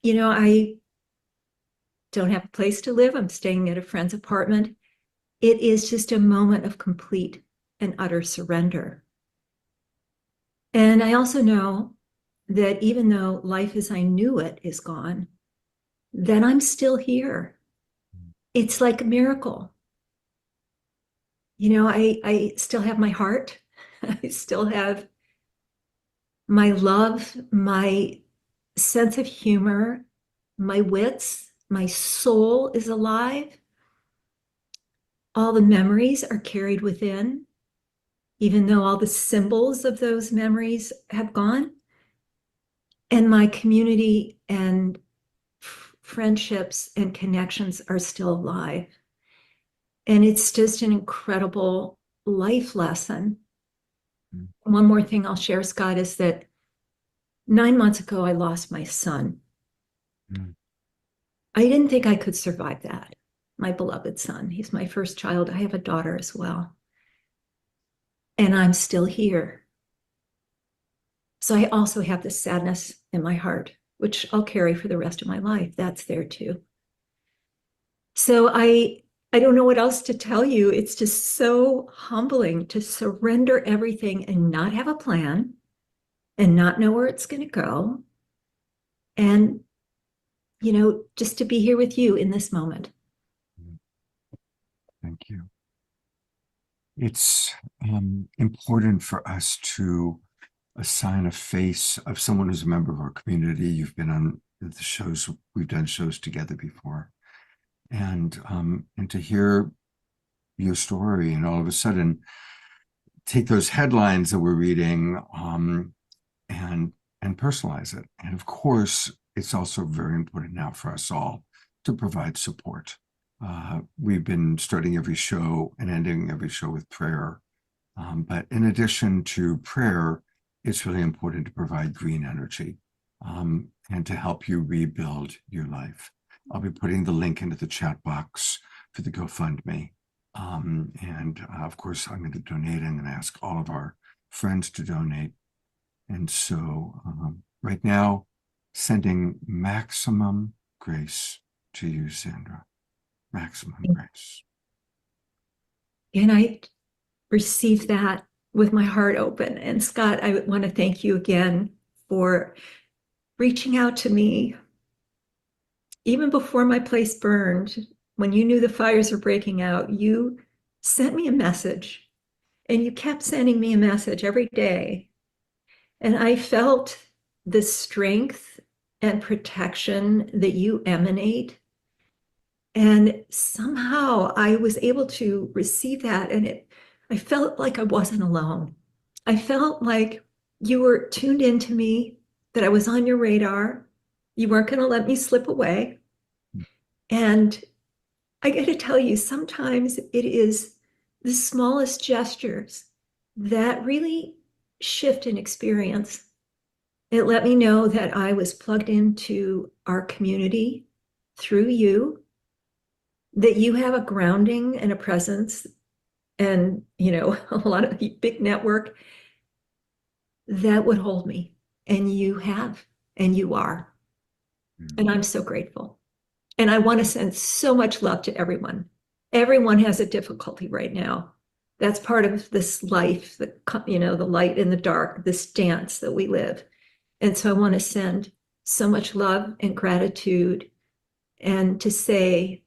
I don't have a place to live. I'm staying at a friend's apartment. It is just a moment of complete and utter surrender. And I also know that even though life as I knew it is gone, that I'm still here. It's like a miracle. I still have my heart. I still have my love, my sense of humor, my wits, my soul is alive. All the memories are carried within, even though all the symbols of those memories have gone. And my community and friendships and connections are still alive. And it's just an incredible life lesson. One more thing I'll share, Scott, is that 9 months ago, I lost my son. I didn't think I could survive that. My beloved son. He's my first child. I have a daughter as well. And I'm still here. So I also have this sadness in my heart, which I'll carry for the rest of my life. That's there too. So I don't know what else to tell you. It's just so humbling to surrender everything and not have a plan and not know where it's going to go. And, just to be here with you in this moment. Thank you. It's important for us to assign a face of someone who's a member of our community. You've been on the shows, we've done shows together before. And to hear your story and all of a sudden take those headlines that we're reading and personalize it. And of course, it's also very important now for us all to provide support. We've been starting every show and ending every show with prayer. But in addition to prayer, it's really important to provide green energy and to help you rebuild your life. I'll be putting the link into the chat box for the GoFundMe. Of course, I'm going to donate. I'm going to ask all of our friends to donate. And so right now, sending maximum grace to you, Sandra. Maximum grace. And I received that with my heart open. And Scott, I want to thank you again for reaching out to me. Even before my place burned, when you knew the fires were breaking out, you sent me a message, and you kept sending me a message every day. And I felt the strength and protection that you emanate. And somehow I was able to receive that, and I felt like I wasn't alone. I felt like you were tuned into me, that I was on your radar. You weren't going to let me slip away. And I got to tell you, sometimes it is the smallest gestures that really shift an experience. It let me know that I was plugged into our community through you, that you have a grounding and a presence and, a lot of big network that would hold me. And you have, and you are. And I'm so grateful. And I want to send so much love to everyone. Everyone has a difficulty right now. That's part of this life, the light and the dark, this dance that we live. And so I want to send so much love and gratitude and to say,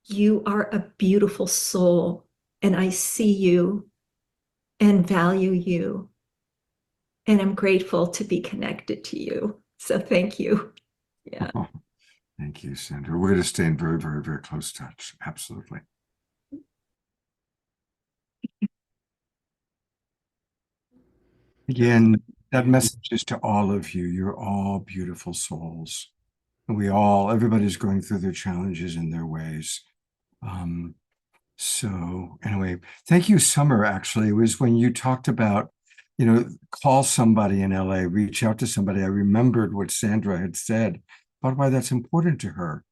you are a beautiful soul, and I see you and value you. And I'm grateful to be connected to you. So thank you. Yeah. Oh, thank you, Sandra. We're going to stay in very, very, very close touch. Absolutely. Again, that message is to all of you. You're all beautiful souls. And everybody's going through their challenges in their ways. So anyway, thank you, Summer. Actually, it was when you talked about, call somebody in LA, reach out to somebody. I remembered what Sandra had said about why that's important to her.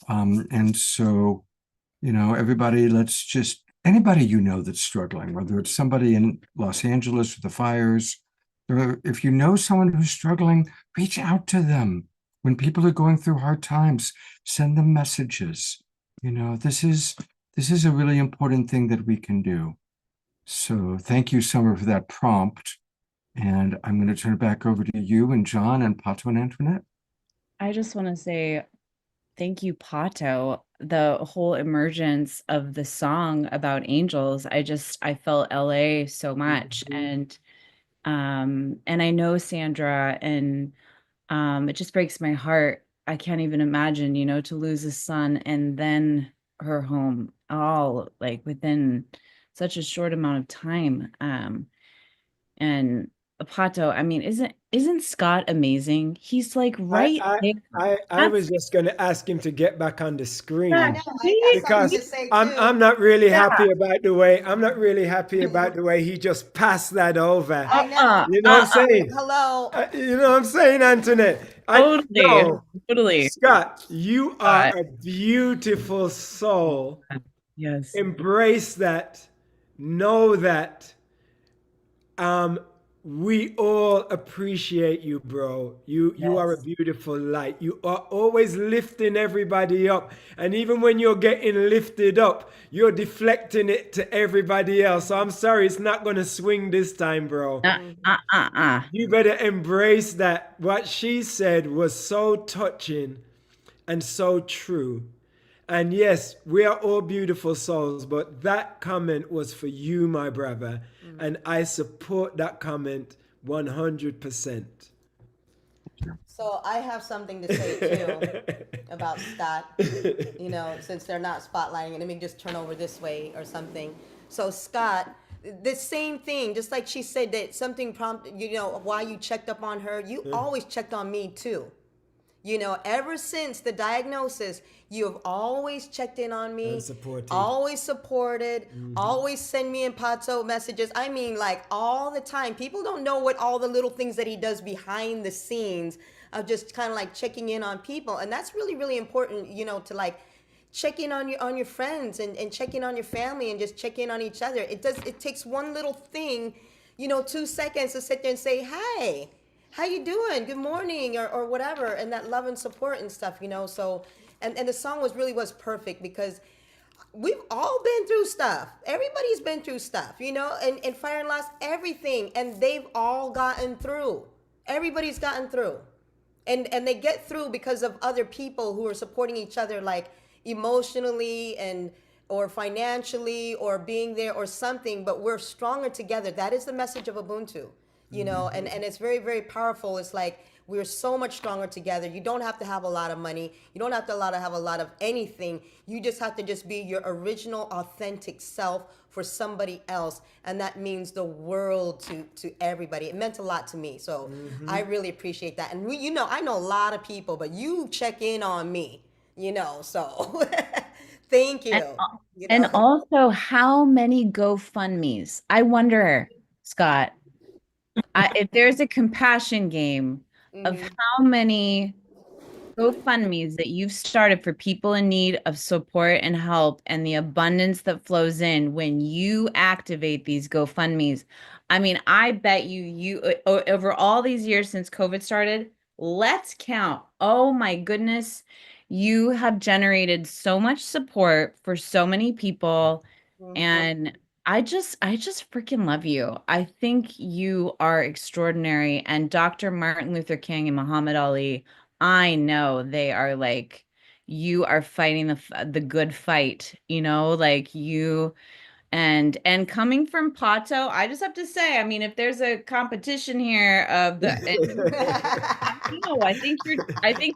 And so, everybody, anybody that's struggling, whether it's somebody in Los Angeles with the fires, or if you know someone who's struggling, reach out to them. When people are going through hard times, send them messages. This is a really important thing that we can do. So thank you, Summer, for that prompt. And I'm going to turn it back over to you and John and Pato and Antoinette. I just want to say thank you, Pato. The whole emergence of the song about angels, I felt LA so much. And I know Sandra, and it just breaks my heart. I can't even imagine, to lose a son and then her home, all like within such a short amount of time. And Pato, I mean, isn't Scott amazing? He's like right there. I was just going to ask him to get back on the screen I know, I got because something to say I'm too. not really happy about the way he just passed that over. I know. You know what I'm saying? Hello. You know what I'm saying, Antoinette? Totally. Scott, you are a beautiful soul. Yes. Embrace that. Know that. We all appreciate you, bro. You are a beautiful light. You are always lifting everybody up. And even when you're getting lifted up, you're deflecting it to everybody else. So I'm sorry, it's not going to swing this time, bro. You better embrace that. What she said was so touching and so true. And yes, we are all beautiful souls, but that comment was for you, my brother. And I support that comment 100%. So I have something to say too about Scott, since they're not spotlighting it. Let me just turn over this way or something. So Scott, the same thing, just like she said that something prompted, why you checked up on her, you always checked on me too. Ever since the diagnosis, you have always checked in on me, always supported, always send me and Pato messages. I mean, like all the time. People don't know what all the little things that he does behind the scenes of just kind of like checking in on people. And that's really, really important, to like check in on your friends and check in on your family and just check in on each other. It takes one little thing, 2 seconds to sit there and say, hey, how you doing? Good morning, or whatever, and that love and support and stuff, so, and the song was perfect because we've all been through stuff. Everybody's been through stuff, and fire and loss, everything, and they've all gotten through. Everybody's gotten through, and they get through because of other people who are supporting each other, like emotionally or financially or being there or something, but we're stronger together. That is the message of Ubuntu. And it's very, very powerful. It's like we're so much stronger together. You don't have to have a lot of money. You don't have to have a lot of anything. You just have to just be your original, authentic self for somebody else. And that means the world to everybody. It meant a lot to me. So I really appreciate that. And I know a lot of people, but you check in on me. so thank you. And also, how many GoFundMe's? I wonder, Scott, if there's a compassion game of Mhm. how many GoFundMe's that you've started for people in need of support and help, and the abundance that flows in when you activate these GoFundMe's. I mean, I bet you over all these years since COVID started, let's count. Oh my goodness, you have generated so much support for so many people, and I just freaking love you. I think you are extraordinary. And Dr. Martin Luther King and Muhammad Ali, I know they are like, you are fighting the good fight, like you. And coming from Pato, I just have to say, I mean, if there's a competition here of no, I think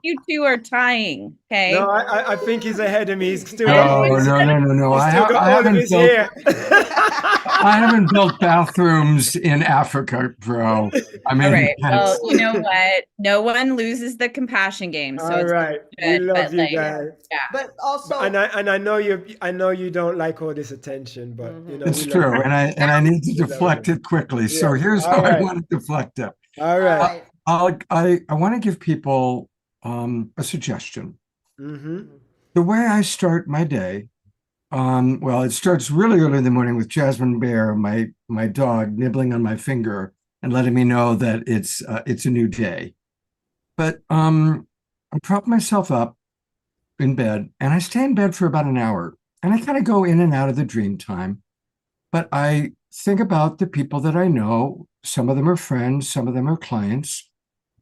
you two are tying. Okay. No, I think he's ahead of me. He's still I got, Oh, no. he's still got I all of haven't his built, hair. I haven't built bathrooms in Africa, bro. I All mean, right. Well, that's- you know what? No one loses the compassion game, so All it's right, we good. love But you like, guys. yeah. But also, And I know you don't like all this attention, but it's we love true. you. And I need to We love deflect you. it quickly. So Yeah. here's All how I right. want to deflect it. All right. I want to give people a suggestion. Mm-hmm. The way I start my day, well, it starts really early in the morning with Jasmine Bear, my dog, nibbling on my finger and letting me know that it's a new day. But I prop myself up in bed and I stay in bed for about an hour and I kind of go in and out of the dream time. But I think about the people that I know. Some of them are friends, some of them are clients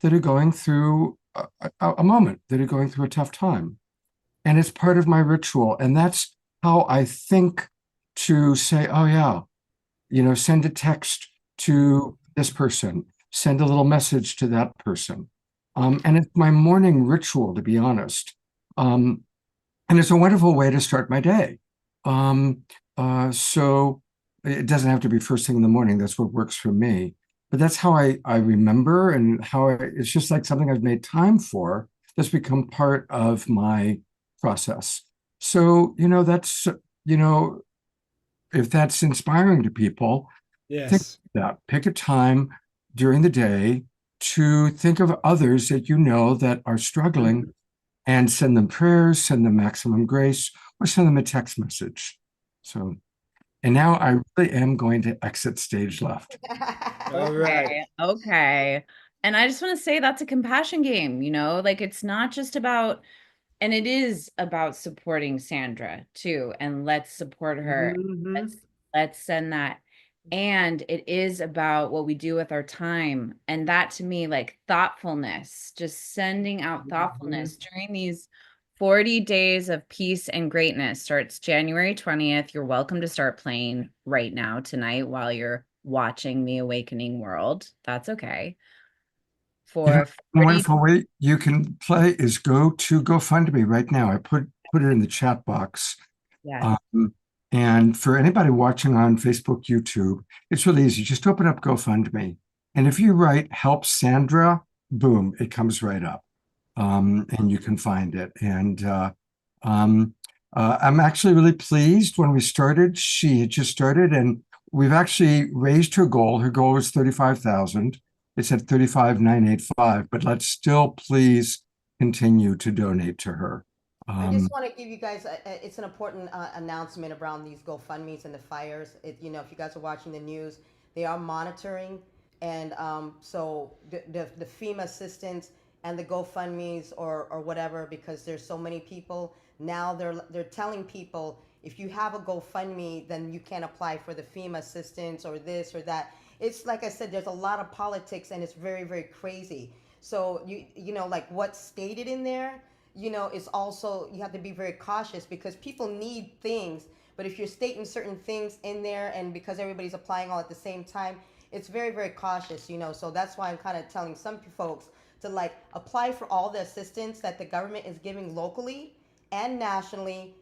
that are going through a moment, that are going through a tough time. And it's part of my ritual. And that's how I think to say, oh, yeah, send a text to this person, send a little message to that person. And it's my morning ritual, to be honest. And it's a wonderful way to start my day. So it doesn't have to be first thing in the morning. That's what works for me. But that's how I remember, and it's just like something I've made time for that's become part of my process. So, that's, if that's inspiring to people, think Yes. that. Pick a time during the day to think of others that you know that are struggling and send them prayers, send them maximum grace, or send them a text message. So, and now I really am going to exit stage left. All right. Okay. And I just want to say that's a compassion game, like it's not just about, and it is about supporting Sandra too. And let's support her. Mhm. Let's send that. And it is about what we do with our time. And that to me, like thoughtfulness, just sending out thoughtfulness during these 40 days of peace and greatness starts January 20th. You're welcome to start playing right now tonight while you're watching The Awakening World. That's okay. For The wonderful way you can play is go to GoFundMe right now. I put it in the chat box. Yes. And for anybody watching on Facebook, YouTube, it's really easy. Just open up GoFundMe. And if you write "Help Sandra," boom, it comes right up. And you can find it. And I'm actually really pleased. When we started, she had just started, and we've actually raised her goal. Her goal was 35,000. It's at 35,985, but let's still please continue to donate to her. I just want to give you guys, it's an important announcement around these GoFundMe's and the fires. If you guys are watching the news, they are monitoring. And so the FEMA assistance and the GoFundMe's or whatever, because there's so many people, now they're telling people, if you have a GoFundMe, then you can't apply for the FEMA assistance or this or that. It's like I said, there's a lot of politics and it's very, very crazy. So like what's stated in there, is also, you have to be very cautious because people need things. But if you're stating certain things in there and because everybody's applying all at the same time, it's very, very cautious, So that's why I'm kind of telling some folks to like apply for all the assistance that the government is giving locally and nationally,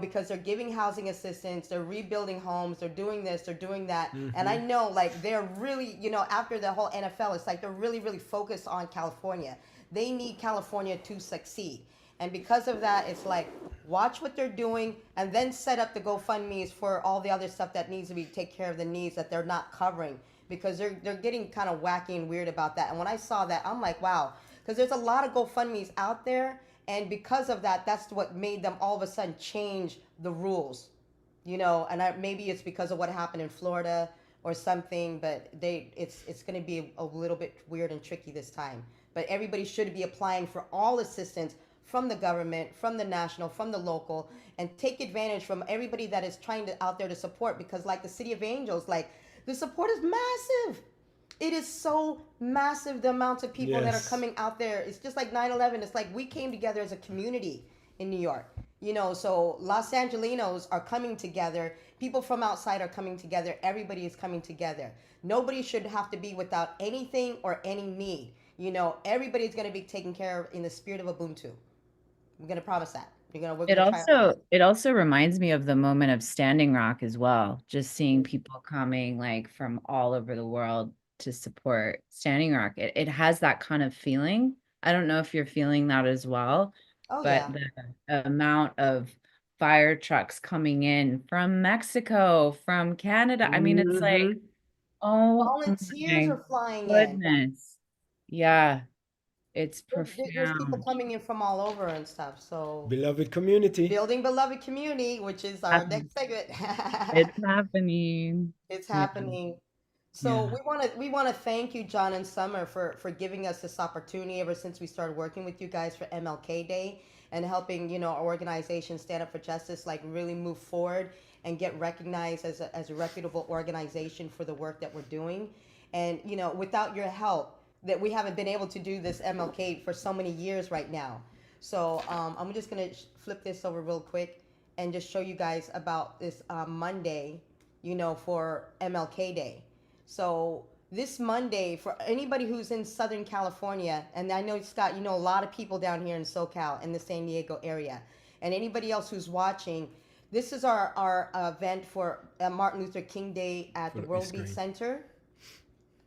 because they're giving housing assistance, they're rebuilding homes, they're doing this, they're doing that. And I know like they're really, after the whole NFL, it's like they're really, really focused on California. They need California to succeed. And because of that, it's like, watch what they're doing and then set up the GoFundMe's for all the other stuff that needs to be take care of the needs that they're not covering, because they're getting kind of wacky and weird about that. And when I saw that, I'm like, wow, because there's a lot of GoFundMe's out there. And because of that, that's what made them all of a sudden change the rules, you know. And maybe it's because of what happened in Florida or something, but it's going to be a little bit weird and tricky this time. But everybody should be applying for all assistance from the government, from the national, from the local, and take advantage from everybody that is trying to out there to support, because like the City of Angels, like the support is massive. It is so massive, the amount of people that are Yes. coming out there. It's just like 9/11. It's like we came together as a community in New York, you know. So Los Angelinos are coming together. People from outside are coming together. Everybody is coming together. Nobody should have to be without anything or any need. You know, everybody's going to be taken care of in the spirit of Ubuntu. We're going to promise that. We're It gonna try our also it also reminds me of the moment of Standing Rock as well. Just seeing people coming like from all over the world to support Standing Rock. It has that kind of feeling. I don't know if you're feeling that as well, Oh but yeah. the amount of fire trucks coming in from Mexico, from Canada. I mean, it's like, Mhm. oh Volunteers my are flying in. goodness. Yeah, it's There's people profound. coming in from all over and stuff. So Beloved community. building beloved community, which is our next segment. It's happening. It's Yeah. happening. So Yeah. we want to thank you, John and Summer, for giving us this opportunity ever since we started working with you guys for MLK Day and helping, you know, our organization Stand Up for Justice like really move forward and get recognized as a reputable organization for the work that we're doing. And you know, without your help, that we haven't been able to do this MLK for so many years right now. So I'm just gonna flip this over real quick and just show you guys about this Monday, you know, for MLK Day. So this Monday, for anybody who's in Southern California, and I know, Scott, you know a lot of people down here in SoCal, in the San Diego area, and anybody else who's watching, this is our event for Martin Luther King Day at the Put it World this Beat screen. Center.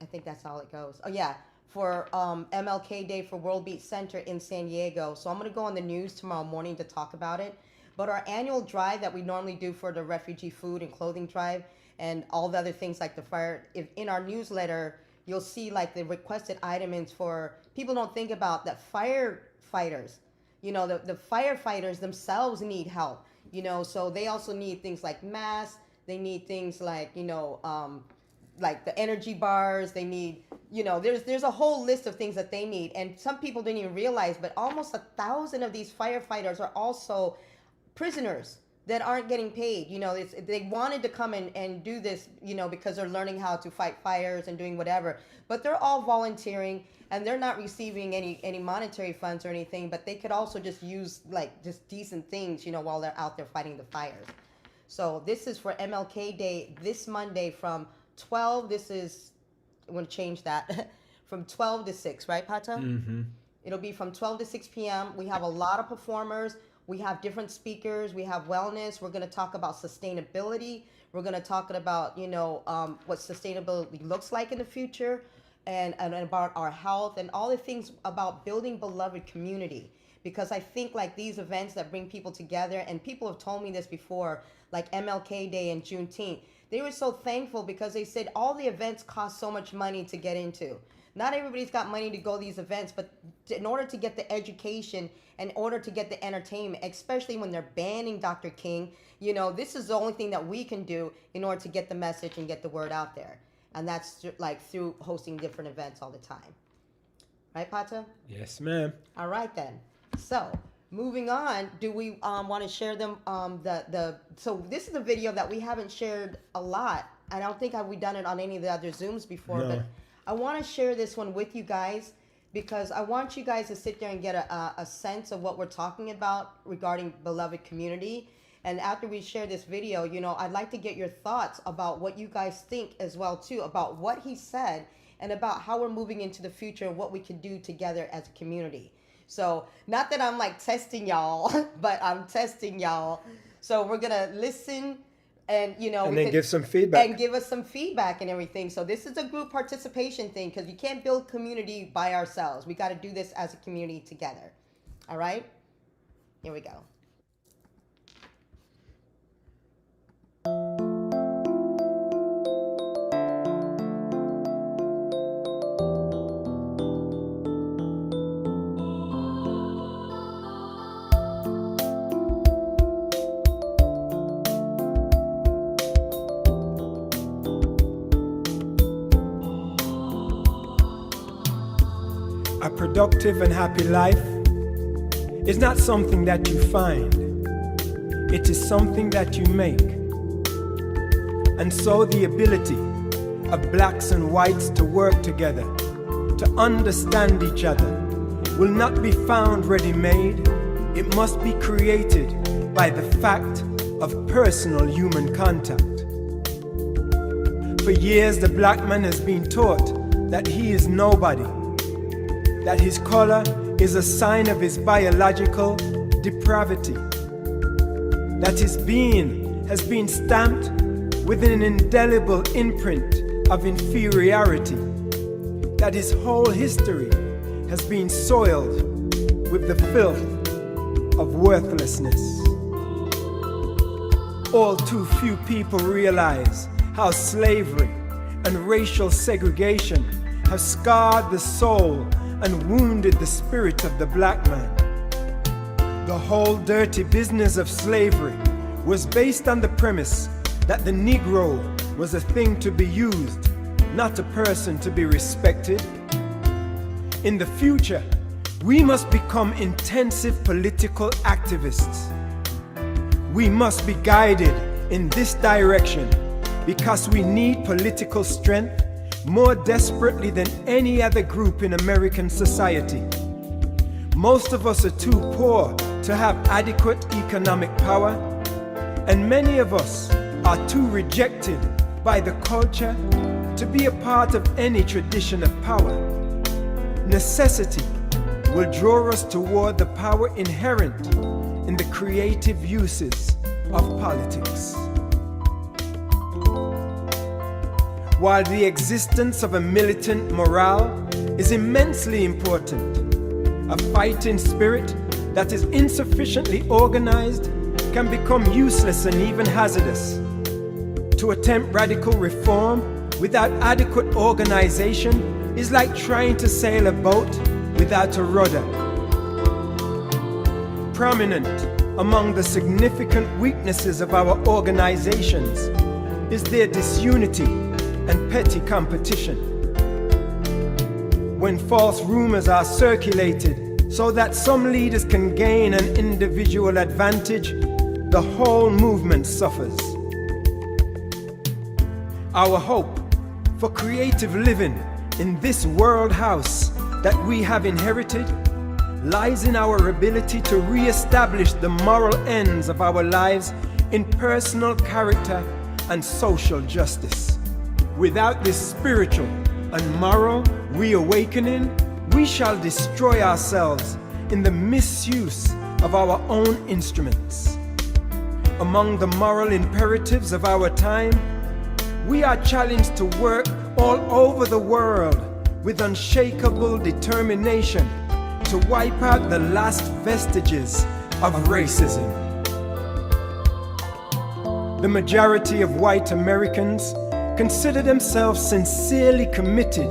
I think that's how it goes. Oh yeah, for MLK Day for World Beat Center in San Diego. So I'm gonna go on the news tomorrow morning to talk about it. But our annual drive that we normally do for the refugee food and clothing drive and all the other things like the fire, if in our newsletter you'll see like the requested items for people don't think about that firefighters. You know, the firefighters themselves need help. You know, so they also need things like masks. They need things like, you know, like the energy bars. They need, you know, there's a whole list of things that they need, and some people didn't even realize, but almost 1,000 of these firefighters are also prisoners that aren't getting paid. You know, they wanted to come and do this, you know, because they're learning how to fight fires and doing whatever, but they're all volunteering and they're not receiving any monetary funds or anything, but they could also just use like just decent things, you know, while they're out there fighting the fires. So this is for MLK Day this Monday from 12. This is, I'm going to change that from 12 to 6, right, Pata? Mm-hmm. It'll be from 12 to 6 p.m. We have a lot of performers. We have different speakers. We have wellness. We're going to talk about sustainability. We're going to talk about, you know, what sustainability looks like in the future, and about our health and all the things about building beloved community. Because I think like these events that bring people together, and people have told me this before, like MLK Day and Juneteenth, they were so thankful because they said all the events cost so much money to get into. Not everybody's got money to go to these events, but in order to get the education, in order to get the entertainment, especially when they're banning Dr. King, you know, this is the only thing that we can do in order to get the message and get the word out there. And that's like through hosting different events all the time. Right, Pata? Yes, ma'am. All right then. So moving on, do we want to share them? So this is a video that we haven't shared a lot. I don't think we've done it on any of the other Zooms before, No. but I want to share this one with you guys because I want you guys to sit there and get a sense of what we're talking about regarding beloved community. And after we share this video, you know, I'd like to get your thoughts about what you guys think as well too, about what he said and about how we're moving into the future and what we can do together as a community. So not that I'm like testing y'all, but I'm testing y'all. So we're gonna listen and, you know, And we then could- give some feedback. and give us some feedback and everything. So this is a group participation thing because you can't build community by ourselves. We got to do this as a community together. All right. Here we go. A productive and happy life is not something that you find, it is something that you make. And so the ability of blacks and whites to work together, to understand each other, will not be found ready-made. It must be created by the fact of personal human contact. For years, the black man has been taught that he is nobody, that his color is a sign of his biological depravity, that his being has been stamped with an indelible imprint of inferiority, that his whole history has been soiled with the filth of worthlessness. All too few people realize how slavery and racial segregation have scarred the soul and wounded the spirit of the black man. The whole dirty business of slavery was based on the premise that the Negro was a thing to be used, not a person to be respected. In the future, we must become intensive political activists. We must be guided in this direction because we need political strength more desperately than any other group in American society. Most of us are too poor to have adequate economic power, and many of us are too rejected by the culture to be a part of any tradition of power. Necessity will draw us toward the power inherent in the creative uses of politics. While the existence of a militant morale is immensely important, a fighting spirit that is insufficiently organized can become useless and even hazardous. To attempt radical reform without adequate organization is like trying to sail a boat without a rudder. Prominent among the significant weaknesses of our organizations is their disunity and petty competition. When false rumors are circulated so that some leaders can gain an individual advantage, the whole movement suffers. Our hope for creative living in this world house that we have inherited lies in our ability to re-establish the moral ends of our lives in personal character and social justice. Without this spiritual and moral reawakening, we shall destroy ourselves in the misuse of our own instruments. Among the moral imperatives of our time, we are challenged to work all over the world with unshakable determination to wipe out the last vestiges of racism. The majority of white Americans consider themselves sincerely committed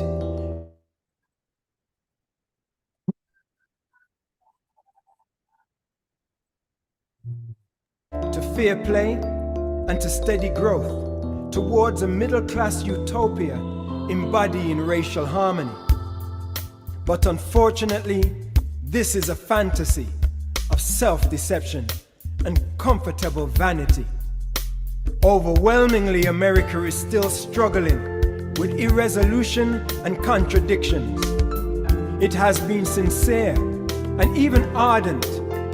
to fair play and to steady growth towards a middle-class utopia embodying racial harmony. But unfortunately, this is a fantasy of self-deception and comfortable vanity. Overwhelmingly, America is still struggling with irresolution and contradictions. It has been sincere and even ardent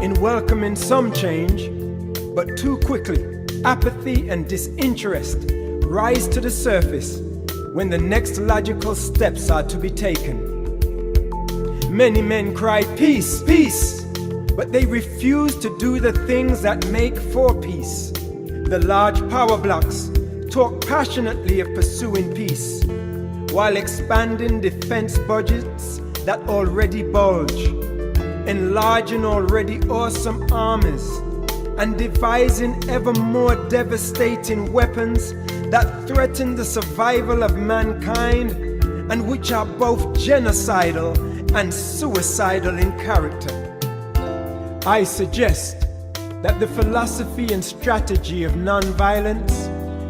in welcoming some change, but too quickly, apathy and disinterest rise to the surface when the next logical steps are to be taken. Many men cry, peace, peace, but they refuse to do the things that make for peace. The large power blocks talk passionately of pursuing peace, while expanding defense budgets that already bulge, enlarging already awesome armies, and devising ever more devastating weapons that threaten the survival of mankind and which are both genocidal and suicidal in character. I suggest that the philosophy and strategy of nonviolence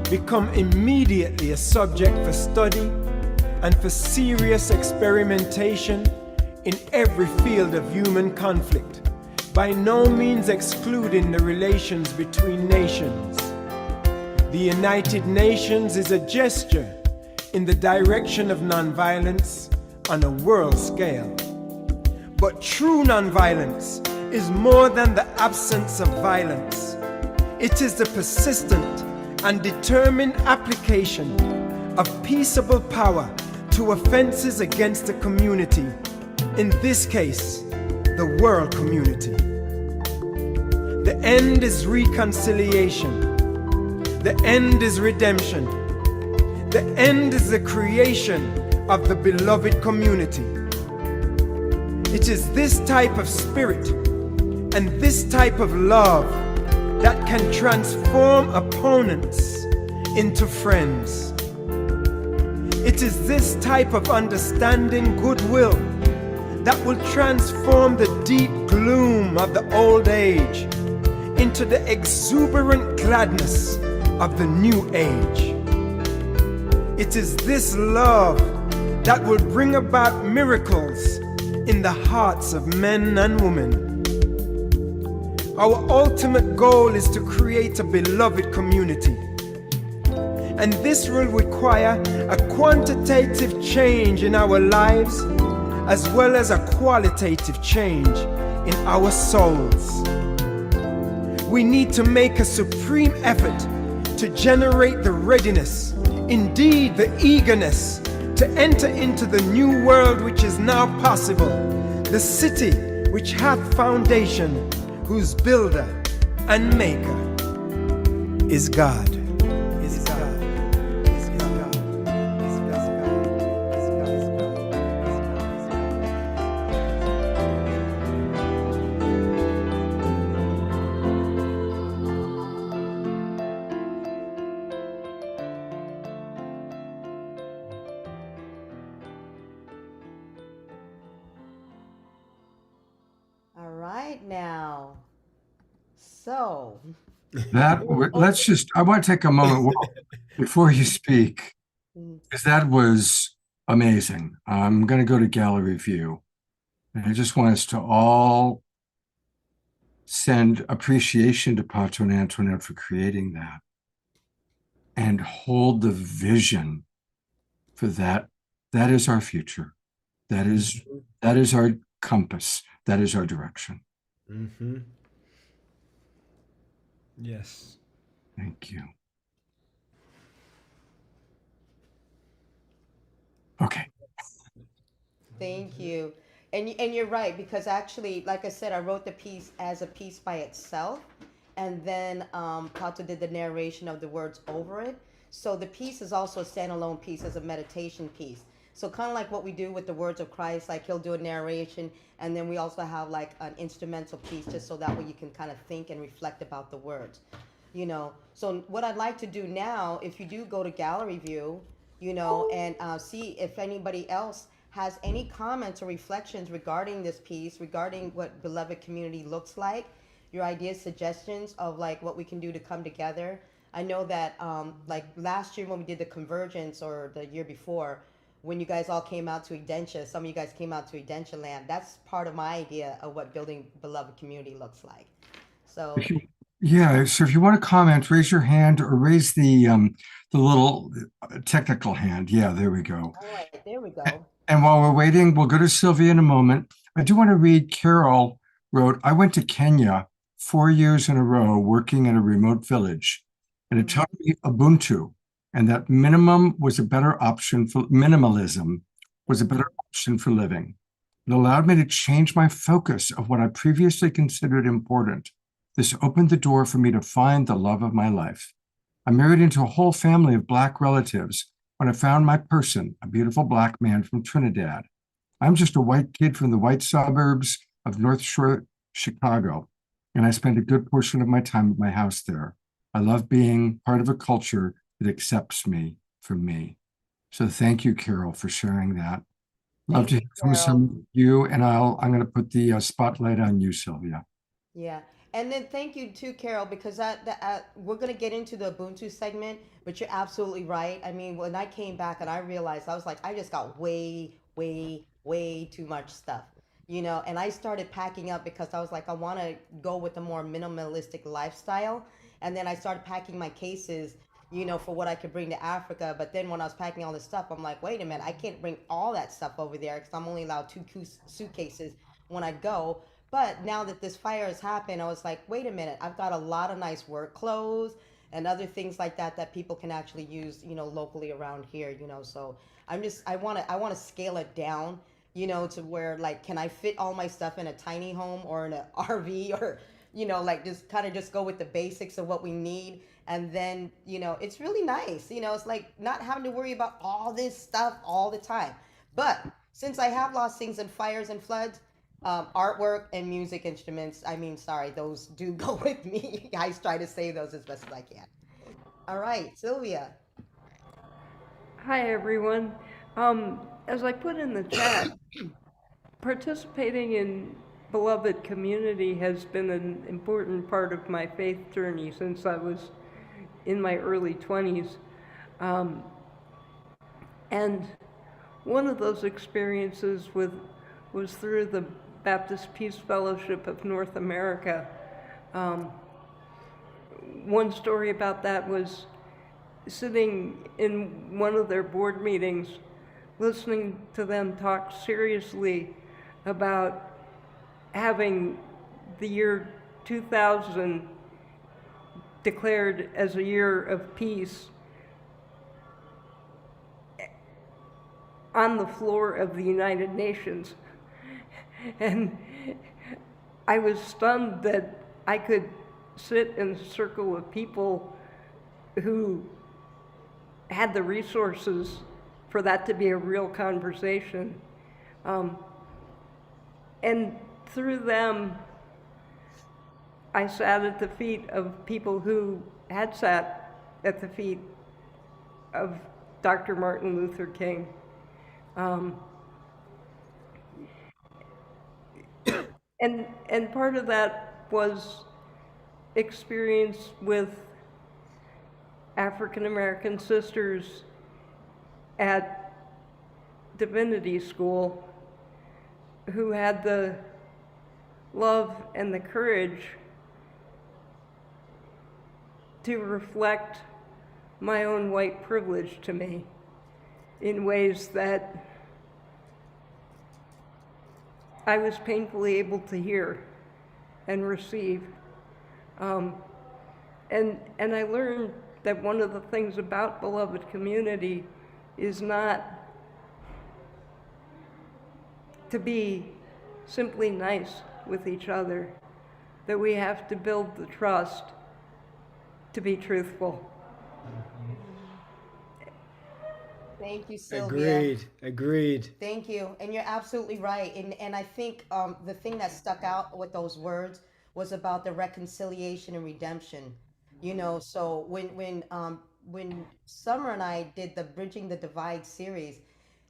become immediately a subject for study and for serious experimentation in every field of human conflict, by no means excluding the relations between nations. The United Nations is a gesture in the direction of nonviolence on a world scale. But true nonviolence is more than the absence of violence. It is the persistent and determined application of peaceable power to offenses against the community, in this case, the world community. The end is reconciliation. The end is redemption. The end is the creation of the beloved community. It is this type of spirit and this type of love that can transform opponents into friends. It is this type of understanding goodwill that will transform the deep gloom of the old age into the exuberant gladness of the new age. It is this love that will bring about miracles in the hearts of men and women. Our ultimate goal is to create a beloved community. And this will require a quantitative change in our lives as well as a qualitative change in our souls. We need to make a supreme effort to generate the readiness, indeed the eagerness, to enter into the new world which is now possible, the city which hath foundation, whose builder and maker is God. Is God. Is God. Is All right now. So, Let's just, I want to take a moment before you speak, because that was amazing. I'm going to go to gallery view. And I just want us to all send appreciation to Pato and Antoinette for creating that and hold the vision for that. That is our future. That is our compass. That is our direction. Mm-hmm. Yes. Thank you. Okay. thank you. And you're right, because actually, like I said, I wrote the piece as a piece by itself, and then Pato did the narration of the words over it. So the piece is also a standalone piece as a meditation piece. So kind of like what we do with the words of Christ, like he'll do a narration, and then we also have like an instrumental piece, just so that way you can kind of think and reflect about the words, you know. So what I'd like to do now, if you do go to gallery view, you know, and see if anybody else has any comments or reflections regarding this piece, regarding what Beloved Community looks like, your ideas, suggestions of like what we can do to come together. I know that like last year when we did the Convergence, or the year before, when you guys all came out to Edentia, some of you guys came out to Edentia land. That's part of my idea of what building Beloved Community looks like. So Yeah, so if you want to comment, raise your hand or raise the little technical hand. Yeah, there we go. all right, there we go. And while we're waiting, we'll go to Sylvia in a moment. I do want to read, Carol wrote, I went to Kenya 4 years in a row working in a remote village, and it taught me Ubuntu, and that minimalism was a better option for living. It allowed me to change my focus of what I previously considered important. This opened the door for me to find the love of my life. I married into a whole family of Black relatives when I found my person, a beautiful Black man from Trinidad. I'm just a white kid from the white suburbs of North Shore, Chicago, and I spend a good portion of my time at my house there. I love being part of a culture that accepts me for me. So thank you, Carol, for sharing that. Love to Thank hear you, from Carol. some of you, and I'm going to put the spotlight on you, Sylvia. Yeah. And then thank you too, Carol, because we're going to get into the Ubuntu segment, but you're absolutely right. I mean, when I came back and I realized, I was like, I just got way, way, way too much stuff, and I started packing up because I was like, I want to go with a more minimalistic lifestyle. And then I started packing my cases, for what I could bring to Africa. But then when I was packing all this stuff, I'm like, wait a minute, I can't bring all that stuff over there because I'm only allowed two suitcases when I go. But now that this fire has happened, I was like, wait a minute, I've got a lot of nice work clothes and other things like that that people can actually use, locally around here, So I want to scale it down, to where like, can I fit all my stuff in a tiny home or in an RV or, like just kind of just go with the basics of what we need. And then, it's really nice, it's like not having to worry about all this stuff all the time. But since I have lost things in fires and floods, artwork and music instruments, I mean, sorry, those do go with me. I try to save those as best as I can. All right, Sylvia. Hi, everyone. As I put in the chat, participating in beloved community has been an important part of my faith journey since I was in my early 20s. And one of those experiences was through the Baptist Peace Fellowship of North America. One story about that was sitting in one of their board meetings, listening to them talk seriously about having the year 2000 declared as a year of peace on the floor of the United Nations. And I was stunned that I could sit in a circle of people who had the resources for that to be a real conversation. And through them, I sat at the feet of people who had sat at the feet of Dr. Martin Luther King. And part of that was experience with African American sisters at Divinity School who had the love and the courage to reflect my own white privilege to me in ways that I was painfully able to hear and receive. And I learned that one of the things about beloved community is not to be simply nice with each other, that we have to build the trust to be truthful. Thank you, Sylvia. Agreed. Thank you. And you're absolutely right. And I think the thing that stuck out with those words was about the reconciliation and redemption. So when Summer and I did the Bridging the Divide series,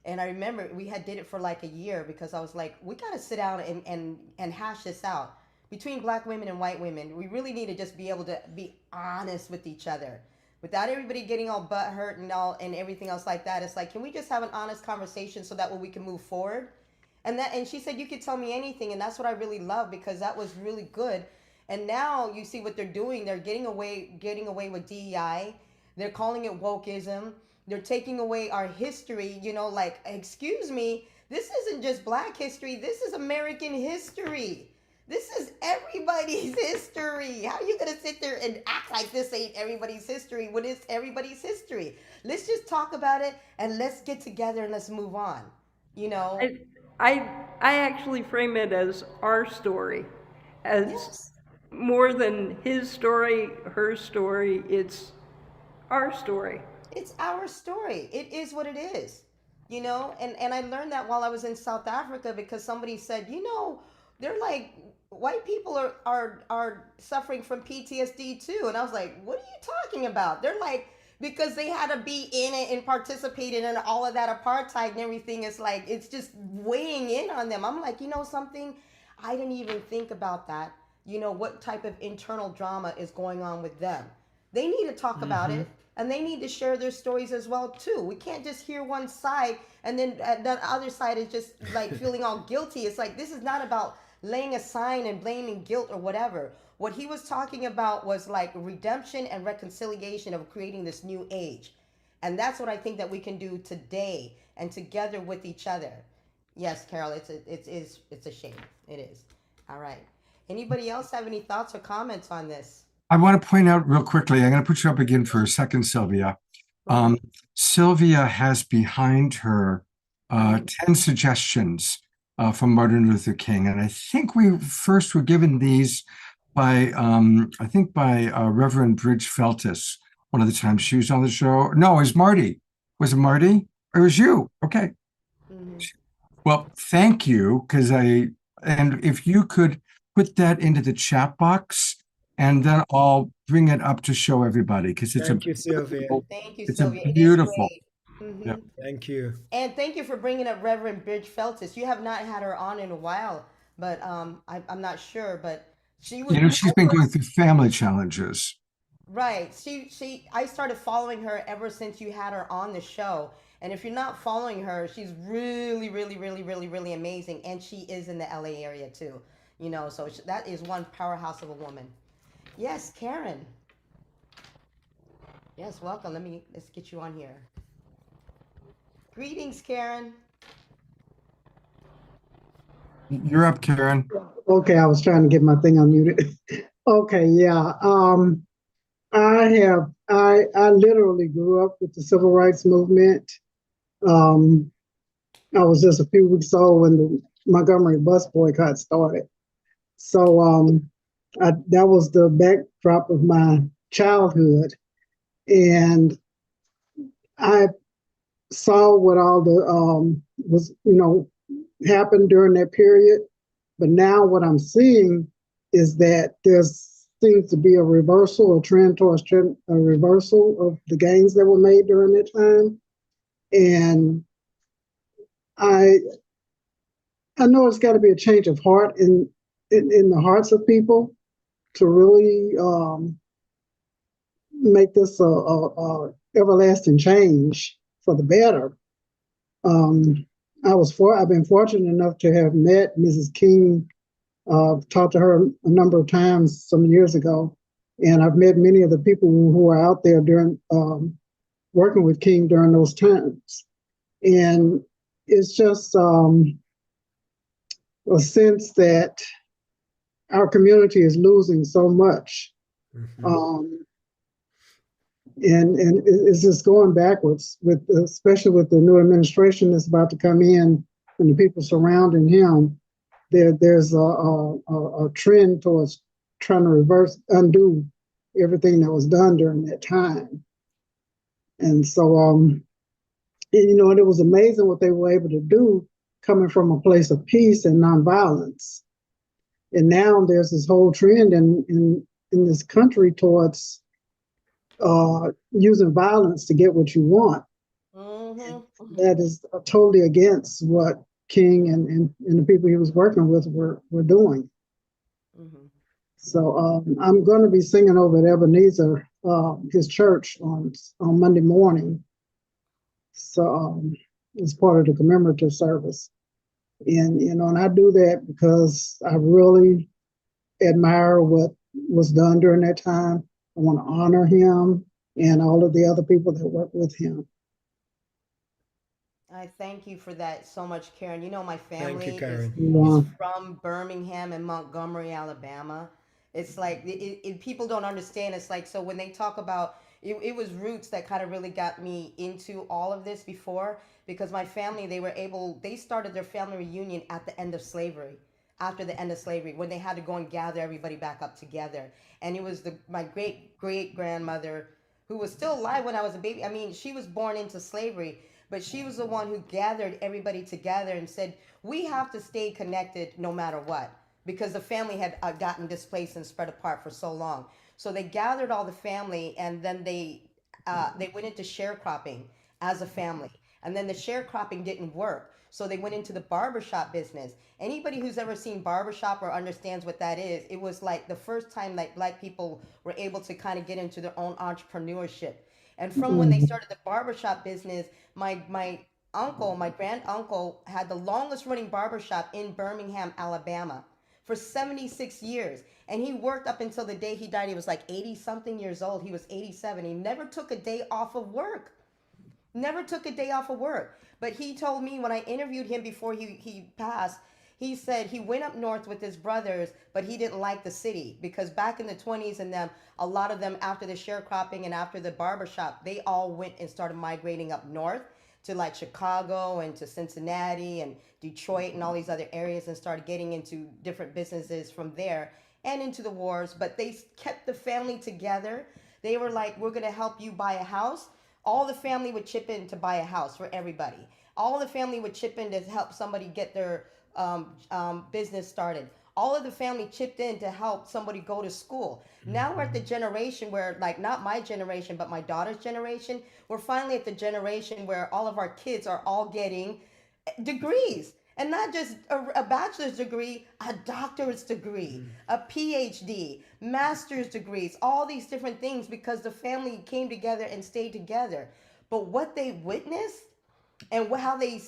and I remember we did it for like a year because I was like, we got to sit down and hash this out between black women and white women. We really need to just be able to be honest with each other without everybody getting all butthurt and everything else like that. It's like, can we just have an honest conversation so that way we can move forward? And she said, you could tell me anything. And that's what I really love, because that was really good. And now you see what they're doing. They're getting away with DEI. They're calling it wokeism. They're taking away our history, like, excuse me, this isn't just black history. This is American history. This is everybody's history. How are you going to sit there and act like this ain't everybody's history when it's everybody's history? Let's just talk about it and let's get together and let's move on, I actually frame it as our story, as Yes. more than his story, her story, it's our story. It's our story. It is what it is, and I learned that while I was in South Africa, because somebody said, they're like, white people are suffering from PTSD too. And I was like, what are you talking about? They're like, because they had to be in it and participated in all of that apartheid and everything. It's like, it's just weighing in on them. I'm like, you know something? I didn't even think about that. You know, what type of internal drama is going on with them. They need to talk about it, and they need to share their stories as well too. We can't just hear one side and then the other side is just like feeling all guilty. It's like, this is not about laying a sign and blaming guilt or whatever. What he was talking about was like redemption and reconciliation of creating this new age. And that's what I think that we can do today and together with each other. Yes, Carol, it's a shame. It is. All right. Anybody else have any thoughts or comments on this? I want to point out real quickly, I'm going to put you up again for a second, Sylvia. Sylvia has behind her 10 suggestions from Martin Luther King. And I think we first were given these by, Reverend Bridge Feltis, one of the times she was on the show. No, it was Marty. Was it Marty? Or it was you? Okay. Well, thank you, and if you could put that into the chat box, and then I'll bring it up to show everybody, because it's Thank you, Sylvia. Thank you, it's Sylvia. a beautiful. Yeah. Thank you. And thank you for bringing up Reverend Bridge Feltis. You have not had her on in a while, but I'm not sure, but she was. You know, she's been going through family challenges. Right. I started following her ever since you had her on the show. And if you're not following her, she's really, really, really, really, really amazing. And she is in the LA area too. You know, so that is one powerhouse of a woman. Yes, Karen. Yes, welcome. Let's get you on here. Greetings, Karen. You're up, Karen. Okay, I was trying to get my thing unmuted. Okay, yeah. I literally grew up with the civil rights movement. I was just a few weeks old when the Montgomery bus boycott started. So that was the backdrop of my childhood. And I saw what all the happened during that period. But now what I'm seeing is that there seems to be a reversal, a trend towards a reversal of the gains that were made during that time. And I know it's got to be a change of heart in the hearts of people to really make this a everlasting change for the better. I've been fortunate enough to have met Mrs. King, talked to her a number of times some years ago, and I've met many of the people who were out there during working with King during those times. And it's just a sense that our community is losing so much. And it's just going backwards, especially with the new administration that's about to come in and the people surrounding him. There's a trend towards trying to undo everything that was done during that time. And so, it was amazing what they were able to do coming from a place of peace and nonviolence. And now there's this whole trend in this country towards using violence to get what you want. That is totally against what King and the people he was working with were doing. So I'm going to be singing over at Ebenezer, his church, on Monday morning. So it's part of the commemorative service. And I do that because I really admire what was done during that time. I want to honor him and all of the other people that work with him. I thank you for that so much, Karen. You know, my family Karen. is from Birmingham and Montgomery, Alabama. It's like, people don't understand. It's like, so when they talk about, it was roots that kind of really got me into all of this before, because my family, they started their family reunion at the end of slavery. After the end of slavery, when they had to go and gather everybody back up together. And it was my great-great-grandmother, who was still alive when I was a baby. I mean, she was born into slavery, but she was the one who gathered everybody together and said, we have to stay connected no matter what. because the family had gotten displaced and spread apart for so long. So they gathered all the family, and then they went into sharecropping as a family. And then the sharecropping didn't work. So they went into the barbershop business. Anybody who's ever seen barbershop or understands what that is, it was like the first time like Black people were able to kind of get into their own entrepreneurship. And from when they started the barbershop business, my uncle, my grand uncle, had the longest running barbershop in Birmingham, Alabama for 76 years. And he worked up until the day he died. He was like 80 something years old. He was 87. He never took a day off of work. Never took a day off of work. But he told me when I interviewed him before he passed, he said he went up north with his brothers, but he didn't like the city because back in the 20s and them, a lot of them after the sharecropping and after the barbershop, they all went and started migrating up north to like Chicago and to Cincinnati and Detroit and all these other areas and started getting into different businesses from there and into the wars. But they kept the family together. They were like, we're going to help you buy a house. All the family would chip in to buy a house for everybody. All the family would chip in to help somebody get their business started. All of the family chipped in to help somebody go to school. Now we're at the generation where, like, not my generation, but my daughter's generation, we're finally at the generation where all of our kids are all getting degrees. And not just a bachelor's degree, a doctorate's degree, a PhD, master's degrees, all these different things because the family came together and stayed together. But what they witnessed and how they,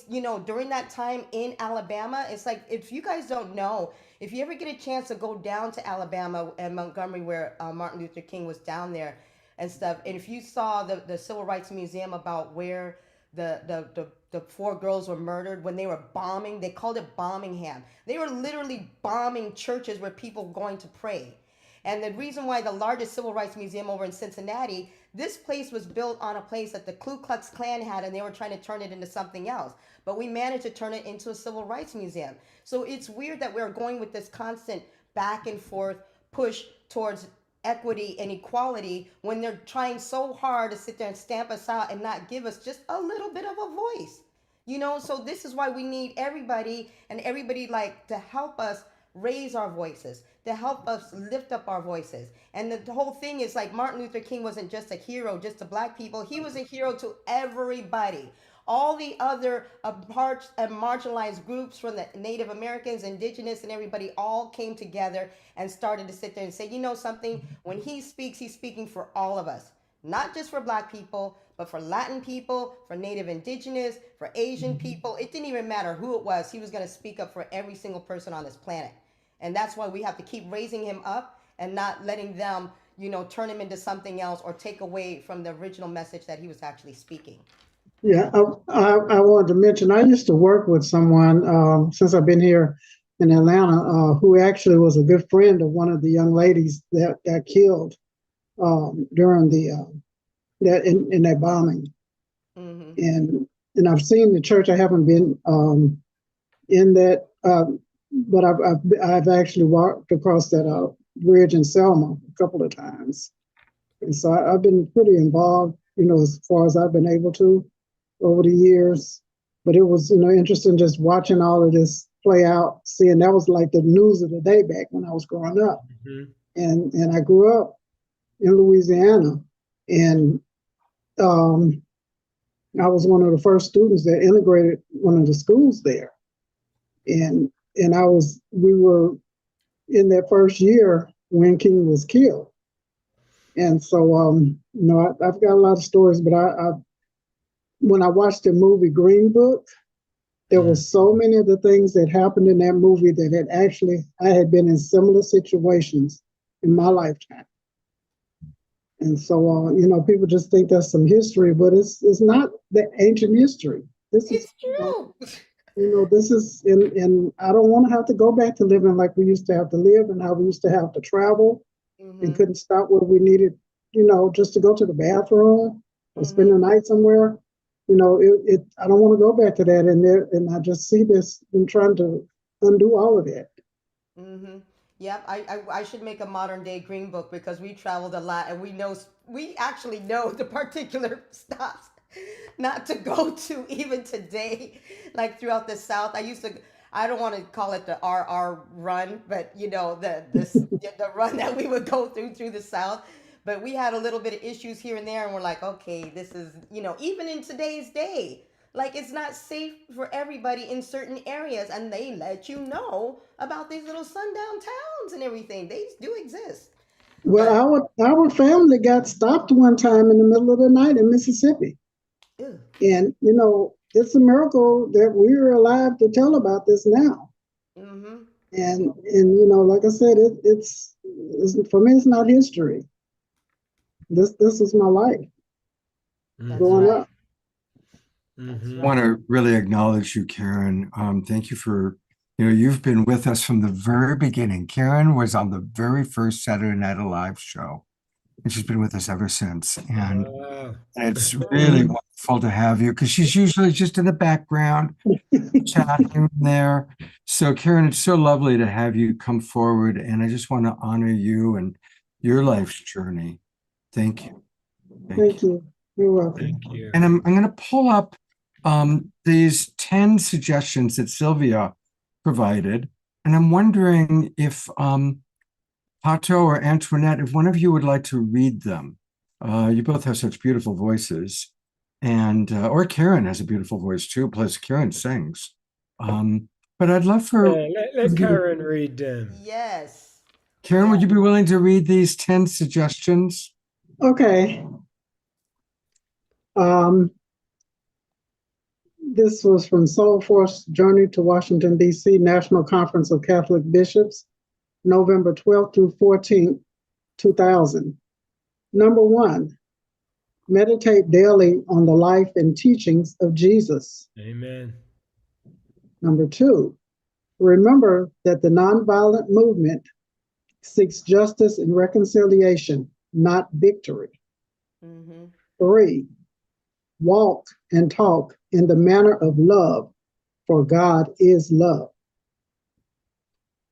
during that time in Alabama, it's like, if you guys don't know, if you ever get a chance to go down to Alabama and Montgomery, where Martin Luther King was down there and stuff, and if you saw the Civil Rights Museum about where the four girls were murdered when they were bombing, they called it Bombingham. They were literally bombing churches where people were going to pray. And the reason why the largest civil rights museum over in Cincinnati, this place was built on a place that the Ku Klux Klan had, and they were trying to turn it into something else. But we managed to turn it into a civil rights museum. So it's weird that we're going with this constant back and forth push towards equity and equality when they're trying so hard to sit there and stamp us out and not give us just a little bit of a voice. So this is why we need everybody like to help us raise our voices, to help us lift up our voices. And the whole thing is like Martin Luther King wasn't just a hero just to Black people. He was a hero to everybody. All the other marginalized groups, from the Native Americans, Indigenous, and everybody, all came together and started to sit there and say, something, when he speaks, he's speaking for all of us, not just for Black people, but for Latin people, for Native Indigenous, for Asian people. It didn't even matter who it was. He was going to speak up for every single person on this planet. And that's why we have to keep raising him up and not letting them, turn him into something else or take away from the original message that he was actually speaking. Yeah, I wanted to mention, I used to work with someone since I've been here in Atlanta who actually was a good friend of one of the young ladies that got killed during in that bombing. Mm-hmm. And I've seen the church. I haven't been in that, but I've actually walked across that bridge in Selma a couple of times, and so I've been pretty involved, as far as I've been able to over the years. But it was, interesting just watching all of this play out, seeing that was like the news of the day back when I was growing up. Mm-hmm. And I grew up in Louisiana, and I was one of the first students that integrated one of the schools there. And we were in that first year when King was killed. And so, I've got a lot of stories, but when I watched the movie Green Book, there were so many of the things that happened in that movie that I had been in similar situations in my lifetime. And so, people just think that's some history, but it's not the ancient history. It's true. This is, and I don't want to have to go back to living like we used to have to live and how we used to have to travel and couldn't stop where we needed, just to go to the bathroom or spend the night somewhere. I don't want to go back to that. And I just see this and trying to undo all of that. Mm-hmm. Yep, I should make a modern day Green Book because we traveled a lot and we actually know the particular stops not to go to even today, like throughout the South. I don't want to call it the RR run, but you know, the run that we would go through the South. But we had a little bit of issues here and there, and we're like, okay, this is, you know, even in today's day, like it's not safe for everybody in certain areas, and they let you know about these little sundown towns and everything. They do exist. Well, our family got stopped one time in the middle of the night in Mississippi. Ew. And, you know, it's a miracle that we're alive to tell about this now. Mm-hmm. And you know, like I said, it's for me, it's not history. This is my life That's growing right. up. Mhm. I want to really acknowledge you, Karen. Thank you for, you know, you've been with us from the very beginning. Karen was on the very first Saturday Night Alive show, and she's been with us ever since. And Wow. it's really wonderful to have you because she's usually just in the background chatting there. So, Karen, it's so lovely to have you come forward, and I just want to honor you and your life's journey. Thank you. Thank you. You're welcome. Thank you. And I'm going to pull up these 10 suggestions that Sylvia provided. And I'm wondering if Pato or Antoinette, if one of you would like to read them. You both have such beautiful voices. And or Karen has a beautiful voice too, plus Karen sings. But I'd love for Let Karen read them. Yes. Karen, would you be willing to read these 10 suggestions? Okay. This was from Soul Force Journey to Washington, D.C., National Conference of Catholic Bishops, November 12th through 14th, 2000. Number 1, meditate daily on the life and teachings of Jesus. Amen. Number 2, remember that the nonviolent movement seeks justice and reconciliation, not victory. Mm-hmm. 3, walk and talk in the manner of love, for God is love.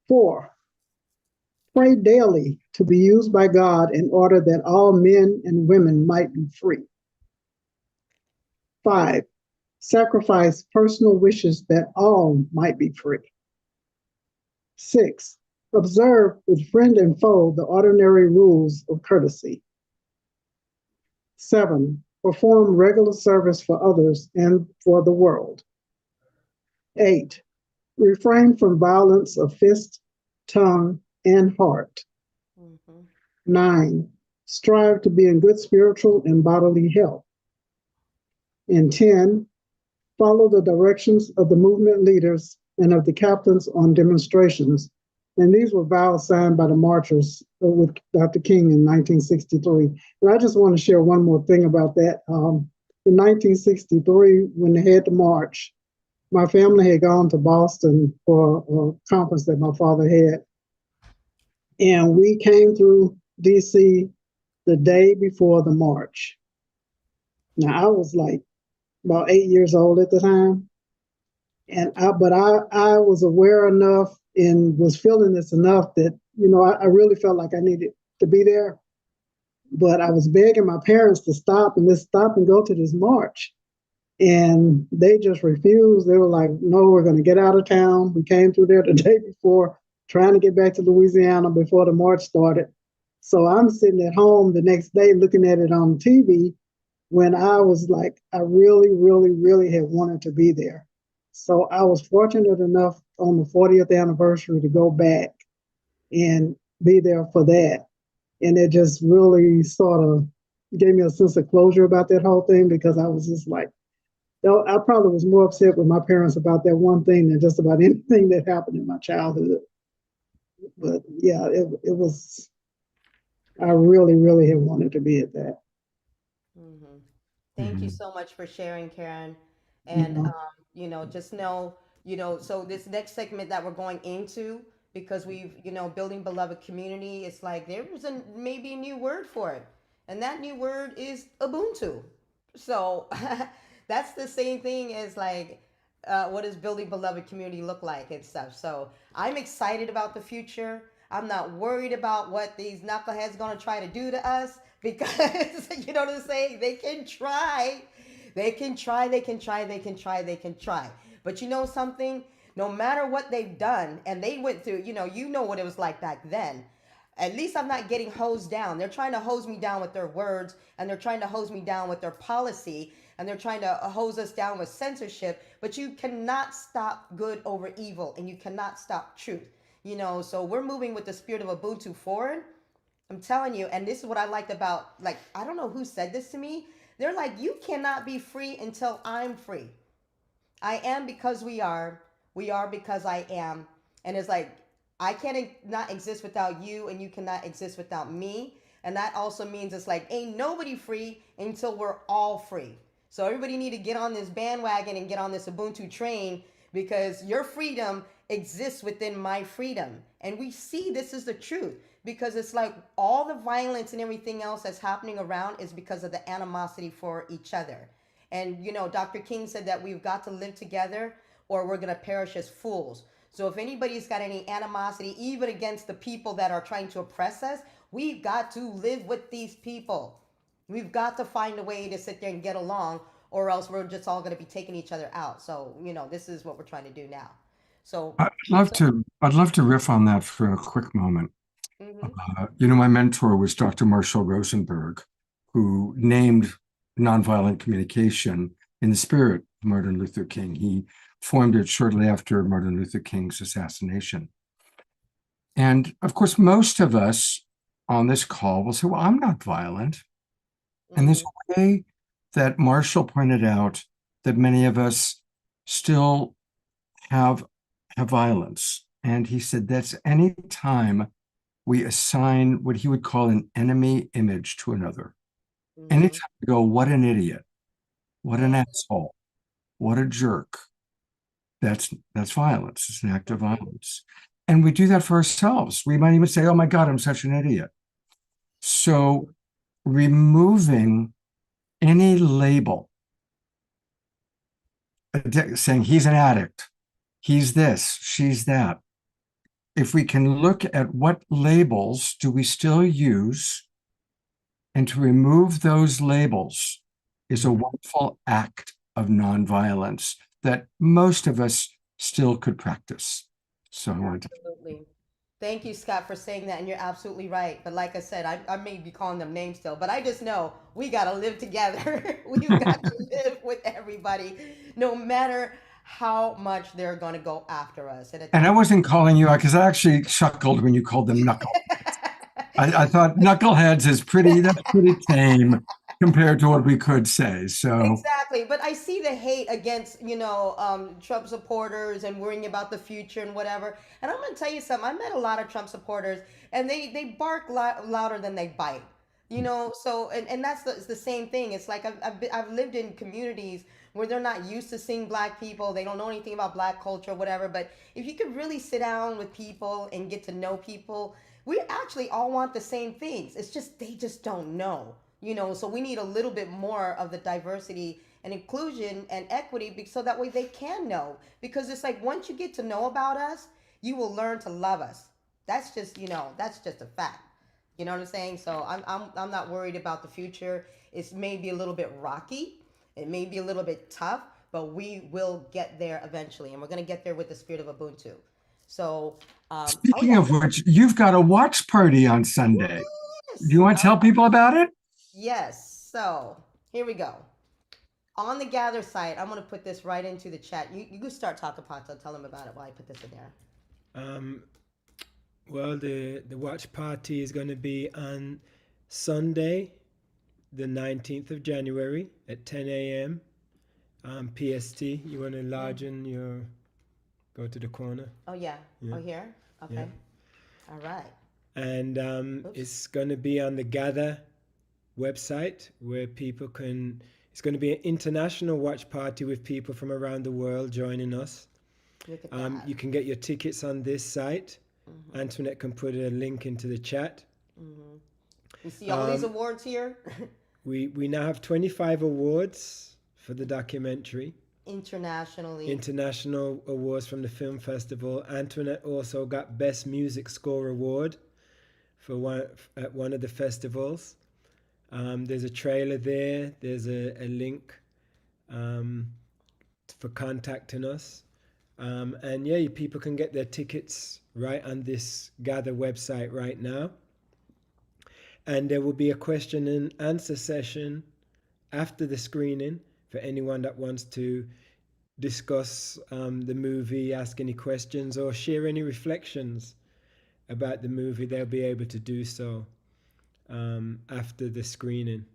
4, pray daily to be used by God in order that all men and women might be free. 5, sacrifice personal wishes that all might be free. 6, observe with friend and foe the ordinary rules of courtesy. 7, perform regular service for others and for the world. 8, refrain from violence of fist, tongue, and heart. Mm-hmm. 9, strive to be in good spiritual and bodily health. And 10, follow the directions of the movement leaders and of the captains on demonstrations. And these were vows signed by the marchers with Dr. King in 1963. And I just want to share one more thing about that. In 1963, when they had the march, my family had gone to Boston for a conference that my father had. And we came through DC the day before the march. Now, I was like about 8 years old at the time. And I was aware enough and was feeling this enough that, you know, I really felt like I needed to be there. But I was begging my parents to stop and go to this march. And they just refused. They were like, no, we're going to get out of town. We came through there the day before, trying to get back to Louisiana before the march started. So I'm sitting at home the next day looking at it on TV when I was like, I really, really, really had wanted to be there. So I was fortunate enough on the 40th anniversary to go back and be there for that. And it just really sort of gave me a sense of closure about that whole thing, because I was just like, I probably was more upset with my parents about that one thing than just about anything that happened in my childhood. But yeah, it was, I really, really had wanted to be at that. Mm-hmm. Thank you Mhm. so much for sharing, Karen. And Mhm. you know, just know, you know, so this next segment that we're going into, because we've, you know, building beloved community, it's like there's maybe a new word for it. And that new word is Ubuntu. So that's the same thing as like what does building beloved community look like and stuff. So I'm excited about the future. I'm not worried about what these knuckleheads gonna try to do to us, because you know what I'm saying? They can try. They can try, they can try, they can try, they can try. But you know something? no matter what they've done, and they went through, you know what it was like back then. At least I'm not getting hosed down. They're trying to hose me down with their words, and they're trying to hose me down with their policy, and they're trying to hose us down with censorship. But you cannot stop good over evil, and you cannot stop truth. So we're moving with the spirit of Ubuntu forward. I'm telling you, and this is what I liked about, like, I don't know who said this to me. They're like, you cannot be free until I'm free. I am because we are because I am. And it's like, I can't not exist without you, and you cannot exist without me. And that also means it's like, ain't nobody free until we're all free. So everybody need to get on this bandwagon and get on this Ubuntu train, because your freedom exists within my freedom. And we see this is the truth, because it's like all the violence and everything else that's happening around is because of the animosity for each other. And, Dr. King said that we've got to live together or we're going to perish as fools. So if anybody's got any animosity, even against the people that are trying to oppress us, we've got to live with these people. We've got to find a way to sit there and get along, or else we're just all going to be taking each other out. So, this is what we're trying to do now. So I'd love to riff on that for a quick moment. mhm. My mentor was Dr. Marshall Rosenberg, who named nonviolent communication in the spirit of Martin Luther King. He formed it shortly after Martin Luther King's assassination. And of course, most of us on this call will say, well, I'm not violent. And there's a way that Marshall pointed out that many of us still have violence. And he said that's any time we assign what he would call an enemy image to another. Anytime we go, what an idiot, what an asshole, what a jerk, that's violence. It's an act of violence. And we do that for ourselves. We might even say, oh my God, I'm such an idiot. So removing any label, saying he's an addict, he's this, she's that. If we can look at what labels do we still use, and to remove those labels is a wonderful act of nonviolence that most of us still could practice. So I wanted to. Absolutely. Thank you, Scott, for saying that. And you're absolutely right. But like I said, I may be calling them names still, but I just know we got to live together. We've got to live with everybody, no matter how much they're going to go after us. And I wasn't calling you out because I actually chuckled when you called them knuckleheads. I thought knuckleheads is that's pretty tame compared to what we could say. So exactly. But I see the hate against, Trump supporters and worrying about the future and whatever. And I'm going to tell you something. I met a lot of Trump supporters, and they bark louder than they bite. So and that's the same thing. It's like I've lived in communities where they're not used to seeing Black people. They don't know anything about Black culture, whatever. But if you could really sit down with people and get to know people, we actually all want the same things. It's just they just don't know. So we need a little bit more of the diversity and inclusion and equity, so that way they can know. Because it's like, once you get to know about us, you will learn to love us. That's just a fact. You know what I'm saying? So I'm not worried about the future. It may be a little bit rocky. It may be a little bit tough, but we will get there eventually. And we're going to get there with the spirit of Ubuntu. So speaking of which, you've got a watch party on Sunday. Yes. Do you want to tell people about it? Yes. So here we go. On the Gather site, I'm going to put this right into the chat. You can start talking, Pato. Tell them about it while I put this in there. Well, the watch party is going to be on Sunday, the 19th of January at 10 a.m. PST. You want to enlargen your, go to the corner. Oh, yeah. Yeah. Oh, here? Okay. Yeah. All right. And it's going to be on the Gather website, where people can, it's going to be an international watch party with people from around the world joining us. Look at that. You can get your tickets on this site. Antoinette can put a link into the chat. You see all these awards here? We now have 25 awards for the documentary. International awards from the film festival. Antoinette also got Best Music Score Award at one of the festivals. There's a trailer there. There's a link for contacting us. And yeah, people can get their tickets right on this Gather website right now. And there will be a question and answer session after the screening for anyone that wants to discuss the movie, ask any questions, or share any reflections about the movie. They'll be able to do so after the screening,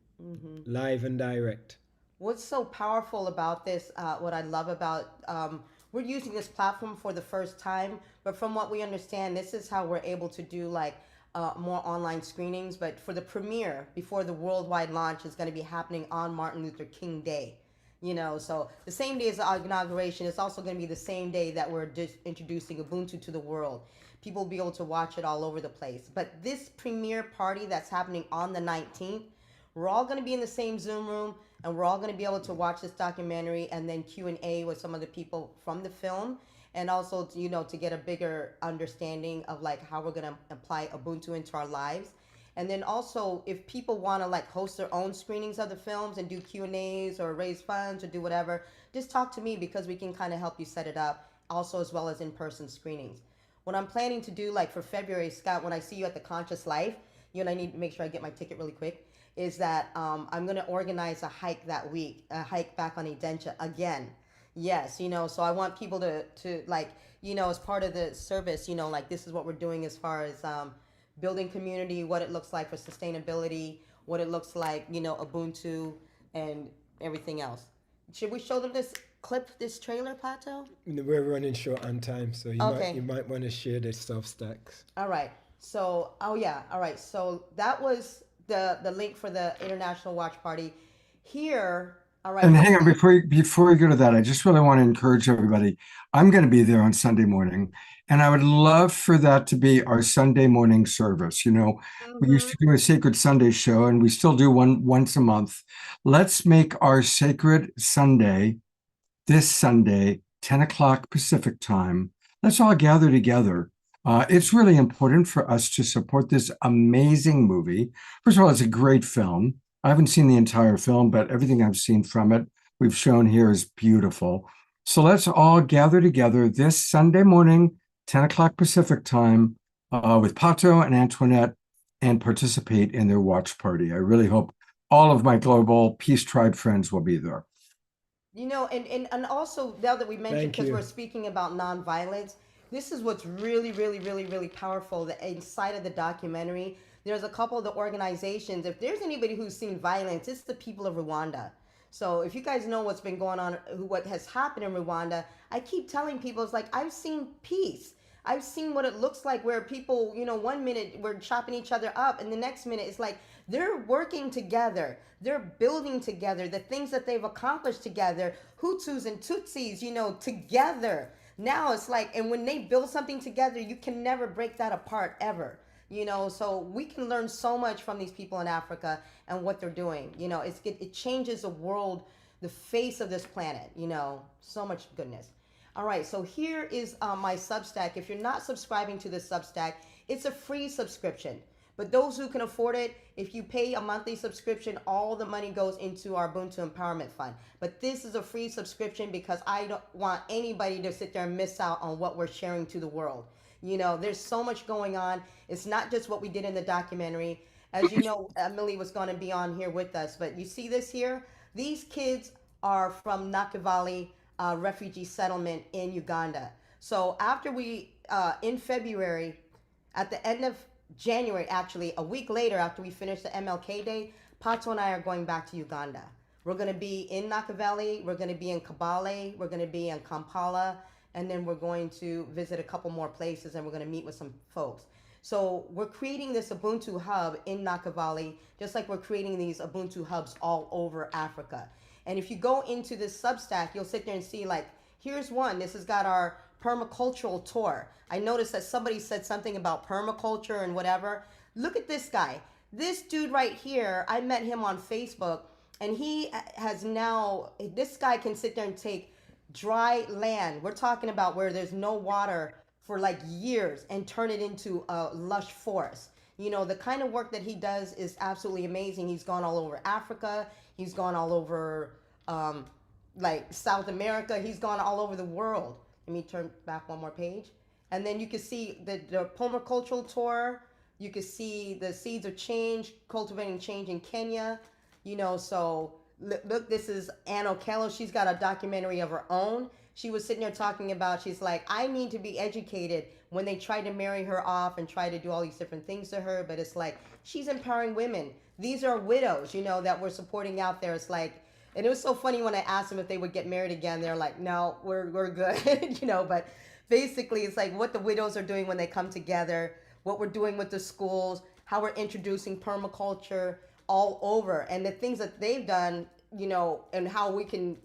live and direct. What's so powerful about this, what I love about, we're using this platform for the first time, but from what we understand, this is how we're able to do like more online screenings. But for the premiere, before the worldwide launch, is going to be happening on Martin Luther King Day. You know, so the same day as the inauguration, it's also going to be the same day that we're introducing Ubuntu to the world. People will be able to watch it all over the place. But this premiere party that's happening on the 19th, we're all going to be in the same Zoom room, and we're all going to be able to watch this documentary and then Q&A with some of the people from the film, and also to, you know, to get a bigger understanding of like how we're going to apply Ubuntu into our lives. And then also, if people want to like host their own screenings of the films and do Q&As or raise funds or do whatever, just talk to me, because we can kind of help you set it up, also as well as in-person screenings. What I'm planning to do, like for February, Scott, when I see you at the Conscious Life, you and I need to make sure I get my ticket really quick, is that I'm going to organize a hike that week, a hike back on Edentia again. Yes, you know, so I want people to like, you know, as part of the service, you know, like this is what we're doing as far as building community, what it looks like for sustainability, what it looks like, you know, Ubuntu and everything else. Should we show them this clip, this trailer, Pato? We're running short on time, so you might want to share the stuff stacks. All right. So, oh yeah. All right. So that was the link for the International Watch Party. Here, all right. And hang on, before you go to that, I just really want to encourage everybody. I'm going to be there on Sunday morning, and I would love for that to be our Sunday morning service. You know, we used to do a Sacred Sunday show, and we still do one once a month. Let's make our Sacred Sunday this Sunday, 10 o'clock Pacific time. Let's all gather together. It's really important for us to support this amazing movie. First of all, it's a great film. I haven't seen the entire film, but everything I've seen from it, we've shown here, is beautiful. So let's all gather together this Sunday morning, 10 o'clock Pacific time, with Pato and Antoinette, and participate in their watch party. I really hope all of my global Peace Tribe friends will be there. You know, and also, now that we mentioned, because we're speaking about nonviolence, this is what's really, really, really, really powerful. That inside of the documentary, there's a couple of the organizations. If there's anybody who's seen violence, it's the people of Rwanda. So if you guys know what's been going on, what has happened in Rwanda, I keep telling people, it's like, I've seen peace. I've seen what it looks like, where people, you know, 1 minute we're chopping each other up, and the next minute it's like they're working together, they're building together, the things that they've accomplished together, Hutus and Tutsis, you know, together. Now it's like, and when they build something together, you can never break that apart ever. You know, so we can learn so much from these people in Africa and what they're doing. You know, it changes the world, the face of this planet, you know, so much goodness. All right, so here is my Substack. If you're not subscribing to this Substack, it's a free subscription. But those who can afford it, if you pay a monthly subscription, all the money goes into our Ubuntu Empowerment Fund. But this is a free subscription because I don't want anybody to sit there and miss out on what we're sharing to the world. You know, there's so much going on. It's not just what we did in the documentary. As you know, Emily was going to be on here with us. But you see this here? These kids are from Nakivale refugee settlement in Uganda. So after we, in February, at the end of January, actually, a week later after we finish the MLK Day, Pato and I are going back to Uganda. We're going to be in Nakivale, we're going to be in Kabale, we're going to be in Kampala, and then we're going to visit a couple more places, and we're going to meet with some folks. So we're creating this Ubuntu hub in Nakivale, just like we're creating these Ubuntu hubs all over Africa. And if you go into this Substack, you'll sit there and see, like, here's one. This has got our permacultural tour. I noticed that somebody said something about permaculture and whatever. Look at this guy. This dude right here, I met him on Facebook, and he has now, this guy can sit there and take dry land. We're talking about where there's no water for like years and turn it into a lush forest. You know, the kind of work that he does is absolutely amazing. He's gone all over Africa. He's gone all over like South America. He's gone all over the world. Let me turn back one more page. And then you can see the permacultural tour. You can see the seeds of change, cultivating change in Kenya. So look, this is Ann Okello. She's got a documentary of her own. She was sitting there talking about, she's like, I need to be educated when they tried to marry her off and try to do all these different things to her. But it's like, she's empowering women. These are widows, that we're supporting out there. It's like, and it was so funny when I asked them if they would get married again. They're like, no, we're good, but basically it's like what the widows are doing when they come together, what we're doing with the schools, how we're introducing permaculture all over, and the things that they've done, and how we can,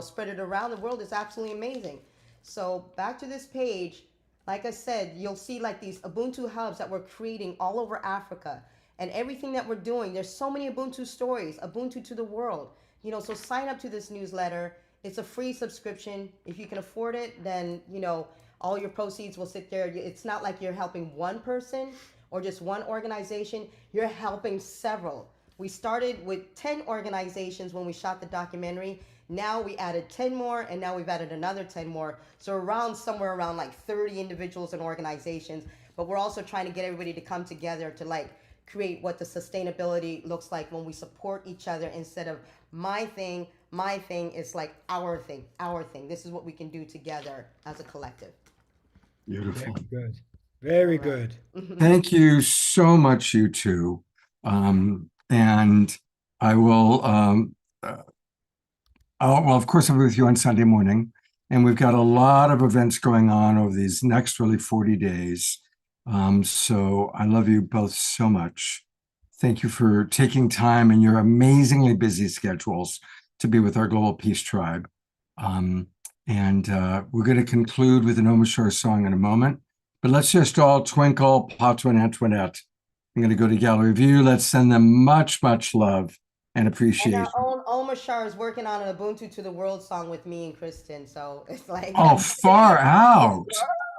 spread it around the world is absolutely amazing. So back to this page, like I said, you'll see like these Ubuntu hubs that we're creating all over Africa, and everything that we're doing. There's so many Ubuntu stories, Ubuntu to the world, so sign up to this newsletter. It's a free subscription. If you can afford it, then, all your proceeds will sit there. It's not like you're helping one person or just one organization. You're helping several. We started with 10 organizations when we shot the documentary. Now we added 10 more, and now we've added another 10 more. So somewhere around like 30 individuals and organizations. But we're also trying to get everybody to come together to like create what the sustainability looks like when we support each other instead of my thing. My thing is like our thing. This is what we can do together as a collective. Beautiful. Very good. Very good. Thank you so much, you two. And I will, well, of course, I'll be with you on Sunday morning. And we've got a lot of events going on over these next really 40 days. So I love you both so much. Thank you for taking time in your amazingly busy schedules to be with our Global Peace Tribe. We're going to conclude with an Omashar song in a moment, but let's just all twinkle Pato and Antoinette. I'm going to go to Gallery View. Let's send them much, much love and appreciation. And our own Omashar is working on an Ubuntu to the World song with me and Kristen. So it's like, oh, far out.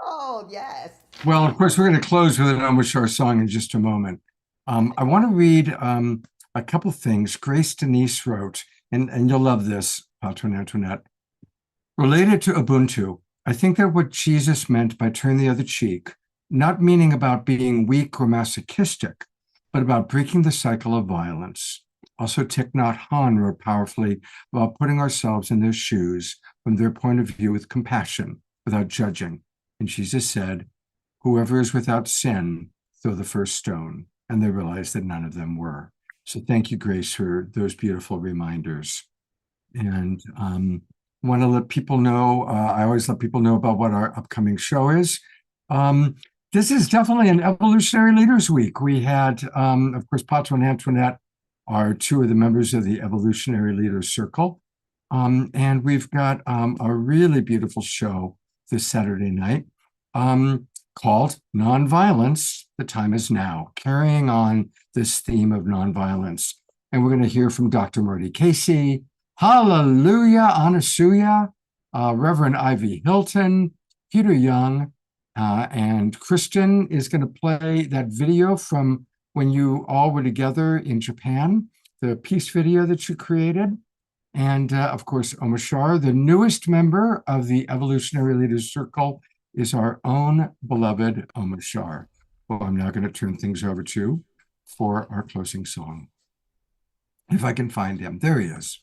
Oh, yes. Well, of course, we're going to close with an Omashar song in just a moment. I want to read a couple things Grace Denise wrote, and you'll love this, Pato and Antoinette. Related to Ubuntu, I think that what Jesus meant by turn the other cheek, not meaning about being weak or masochistic, but about breaking the cycle of violence. Also, Thich Nhat Hanh wrote powerfully about putting ourselves in their shoes from their point of view with compassion, without judging. And Jesus said, whoever is without sin, throw the first stone. And they realized that none of them were. So thank you, Grace, for those beautiful reminders. And want to let people know, I always let people know about what our upcoming show is. This is definitely an Evolutionary Leaders Week. We had, of course, Pato and Antoinette are two of the members of the Evolutionary Leaders Circle. And we've got a really beautiful show this Saturday night called Nonviolence, the Time is Now, carrying on this theme of nonviolence. And we're going to hear from Dr. Marty Casey, Hallelujah, Anasuya, Reverend Ivy Hilton, Peter Young, and Kristen is going to play that video from when you all were together in Japan, the peace video that you created. And of course, Omashar, the newest member of the Evolutionary Leaders Circle, is our own beloved Omashar, who I'm now going to turn things over to for our closing song. If I can find him. There he is.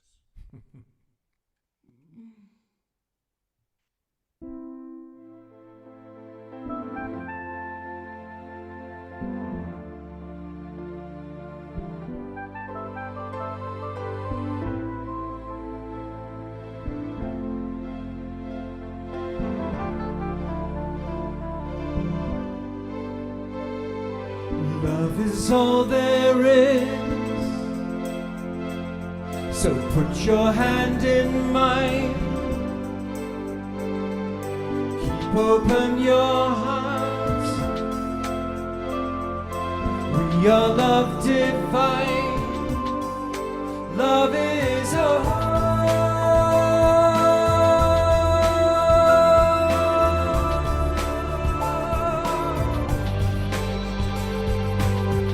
Love is all there is. So put your hand in mine. Keep open your heart. We are love divine. Love is a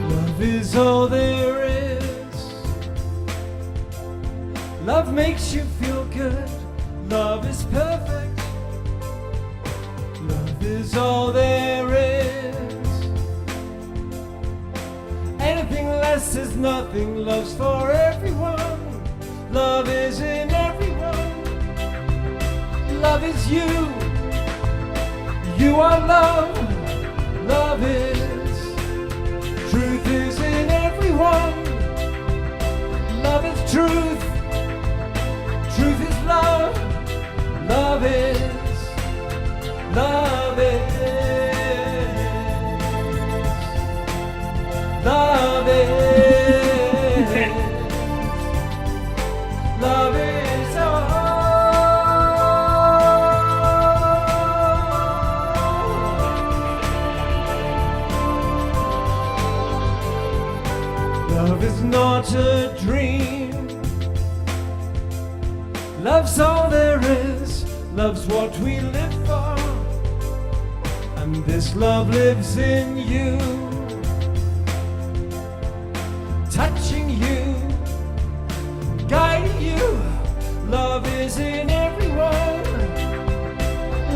Love is all there is. Love makes you feel good. Love is perfect. is all there is. Anything less is nothing. Love's for everyone. Love is in everyone. Love is you. You are love. Love is. Truth is in everyone. Love is truth. Truth is love. Love is. Love is. Love is. Love is all. Love is not a dream. Love's all there is. Love's what we live for. And this love lives in you. Touching you, guiding you. Love is in everyone.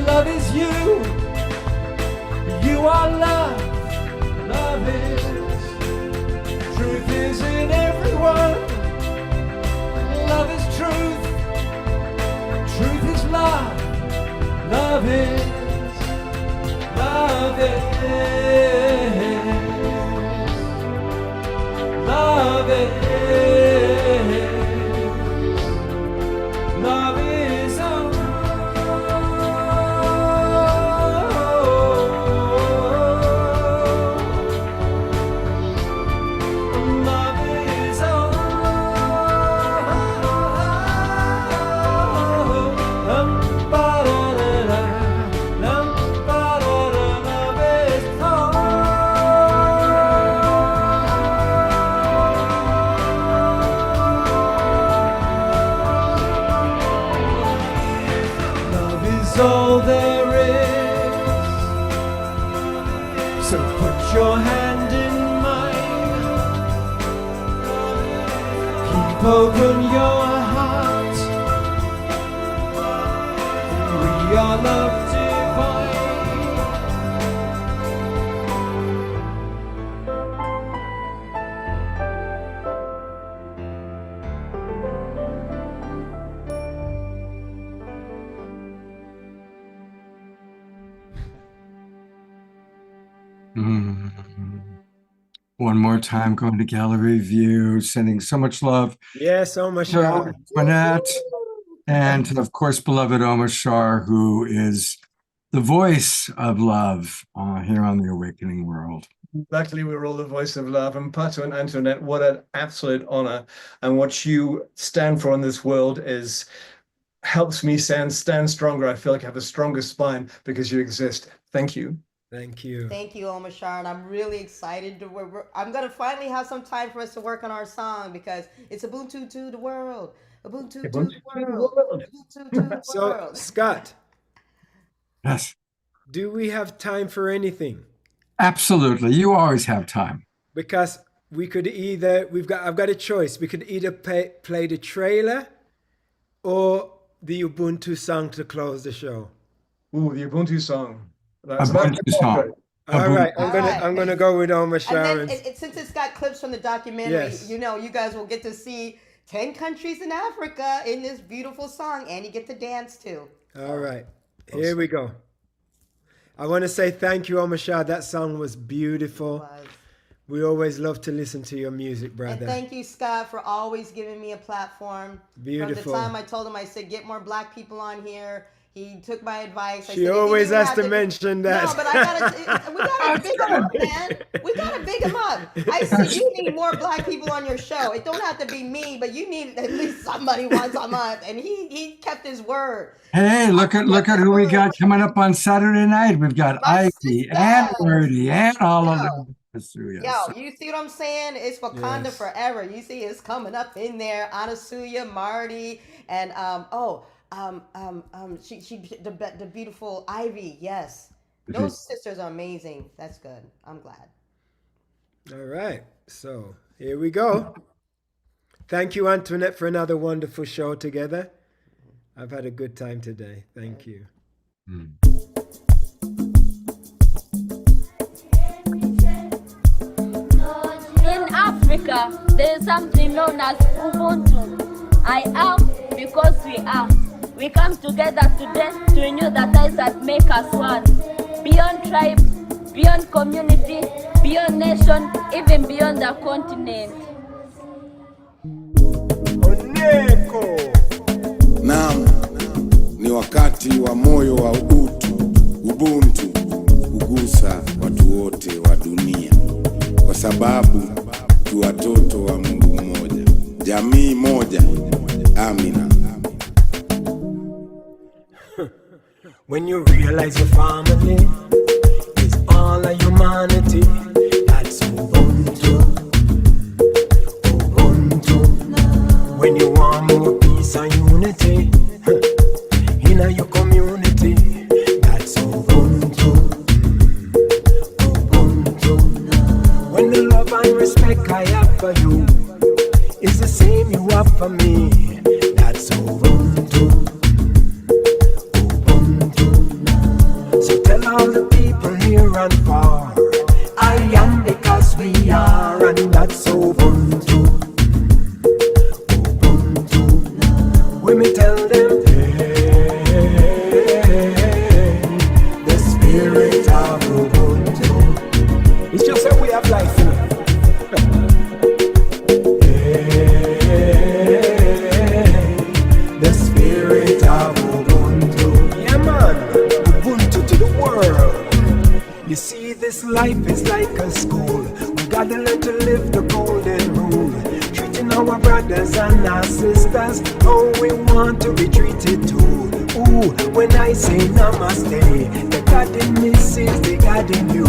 Love is you. You are love. Love is. Truth is in everyone. Love is truth. Truth is love. Love is. Love is. Love is. Love is all. Love is all. Ba-da-da-da. Love is all. Love is all there is. So put your hand in mine. Keep open your heart. We are love divine. Mm. One more time, going to gallery view, sending so much love Yeah, so much to love. Antoinette, and of course, beloved Omar Shar, who is the voice of love here on the Awakening World. Luckily, we're all the voice of love. And Pato and Antoinette, what an absolute honor. And what you stand for in this world is helps me stand stronger. I feel like I have a stronger spine because you exist. Thank you. Thank you. Thank you, Omar Shah, and I'm really excited to. I'm gonna finally have some time for us to work on our song because it's Ubuntu to the world. Ubuntu to the world. Ubuntu to the So, world. Scott, Yes, do we have time for anything? absolutely. You always have time. Because we could either I've got a choice. We could either play the trailer or the Ubuntu song to close the show. Ooh, the Ubuntu song. Ubuntu song. All right, All right. I'm gonna go with Omar And Sharon. then, since it's got clips from the documentary, Yes. you guys will get to see 10 countries in Africa in this beautiful song, and you get to dance too. All right, here we go. I want to say thank you, Omar Shah. That song was beautiful. Was. We always love to listen to your music, And brother. thank you, Scott, for always giving me a platform. Beautiful. From the time I told him, I said, get more black people on here. He took my advice. I She said, always "You has have to mention that. No, but we gotta big him up, man. We gotta big him up. I said, you need more black people on your show. It don't have to be me, but you need at least somebody once a month. And he kept his word. Hey, look at who we got coming up on Saturday night. We've got My Ivy sister. and Birdie and all of Yo. them. Yo, you see what I'm saying? It's Wakanda Yes. forever. You see, it's coming up in there. Anasuya, Marty, and she the beautiful Ivy. Yes, those sisters are amazing. That's good. I'm glad. All right, so here we go. Thank you, Antoinette, for another wonderful show together. I've had a good time today. Thank you. Africa, there's something known as Ubuntu. I am because we are. We come together today to renew the ties that make us one. Beyond tribe, beyond community, beyond nation, even beyond the continent. Naam, ni wakati wa moyo wa Ubuntu kugusa watu wote wa dunia, kwa sababu tu watoto wa Mungu mmoja, jamii moja. Amina. When you realize your family is all of humanity, that's Ubuntu. Ubuntu. When you want more peace and unity in your community, that's Ubuntu. Ubuntu. When the love and respect I have for you is the same you have for me, that's Ubuntu. So tell all the people near and far, I am because we are, and that's Ubuntu. Ubuntu. When we tell them, hey, the spirit of Ubuntu. It's just a way of life, you know? Hey, the spirit of Ubuntu. Yeah, man. To the world. You see, this life is like a school. We gotta learn to live the golden rule, treating our brothers and our sisters how we want to be treated too. Ooh, when I say namaste, the God in me sees the God in you.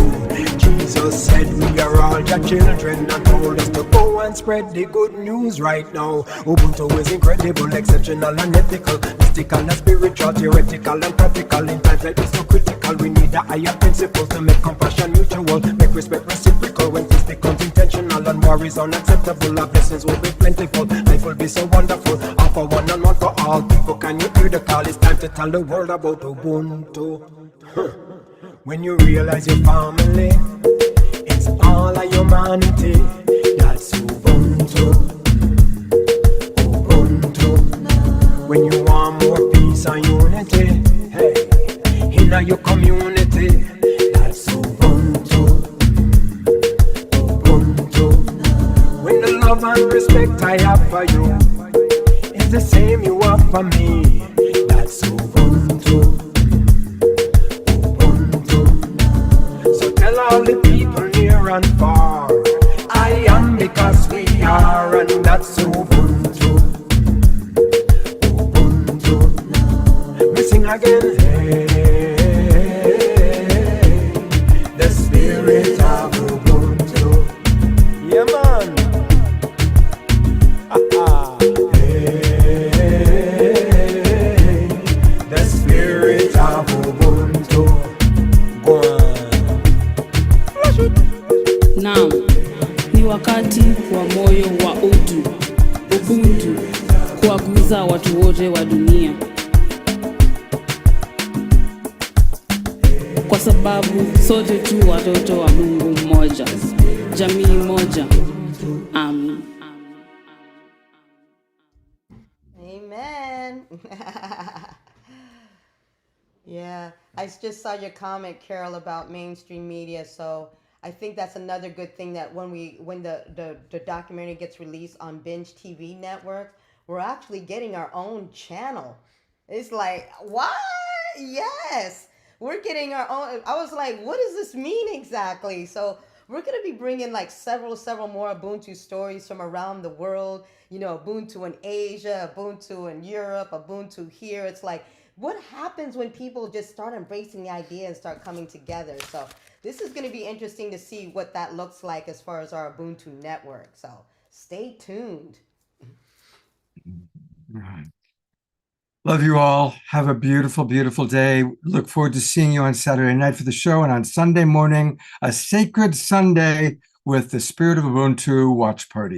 Jesus said we are all your children and told us to go and spread the good news right now. Ubuntu is incredible, exceptional and ethical, mystical and spiritual, theoretical and practical. In times like this so critical, we need a higher principle to make compassion mutual, make respect reciprocal. When peace becomes intentional and war is unacceptable, our blessings will be plentiful, life will be so wonderful. All for one and one for all people, can you hear the call? It's time to tell the world about Ubuntu. When you realize your family, it's all of humanity, that's Ubuntu. Ubuntu. When you want more peace and unity, hey, in your community, that's Ubuntu. Ubuntu. When the love and respect I have for you is the same you have for me, that's Ubuntu. Tell all the people near and far, I am because we are, and that's Ubuntu. Ubuntu. We sing again, hey, the spirit of Ubuntu. Yeah, man. Hey, the spirit of Ubuntu. Go on. Naam, ni wakati wa moyo wa Ubuntu kuwaguza watu wote wa dunia, kwa sababu sote tu watoto wa Mungu mmoja, jamii moja. Amen. Amen. Yeah, I just saw your comment, Carol, about mainstream media. So I think that's another good thing, that when the documentary gets released on Binge TV network, we're actually getting our own channel. It's like, what? Yes, we're getting our own. I was like, what does this mean exactly? So we're going to be bringing like several more Ubuntu stories from around the world. You know, Ubuntu in Asia, Ubuntu in Europe, Ubuntu here. It's like, what happens when people just start embracing the idea and start coming together? So this is going to be interesting to see what that looks like as far as our Ubuntu network. So stay tuned. Right. Love you all. Have a beautiful, beautiful day. Look forward to seeing you on Saturday night for the show, and on Sunday morning, a sacred Sunday with the Spirit of Ubuntu watch party.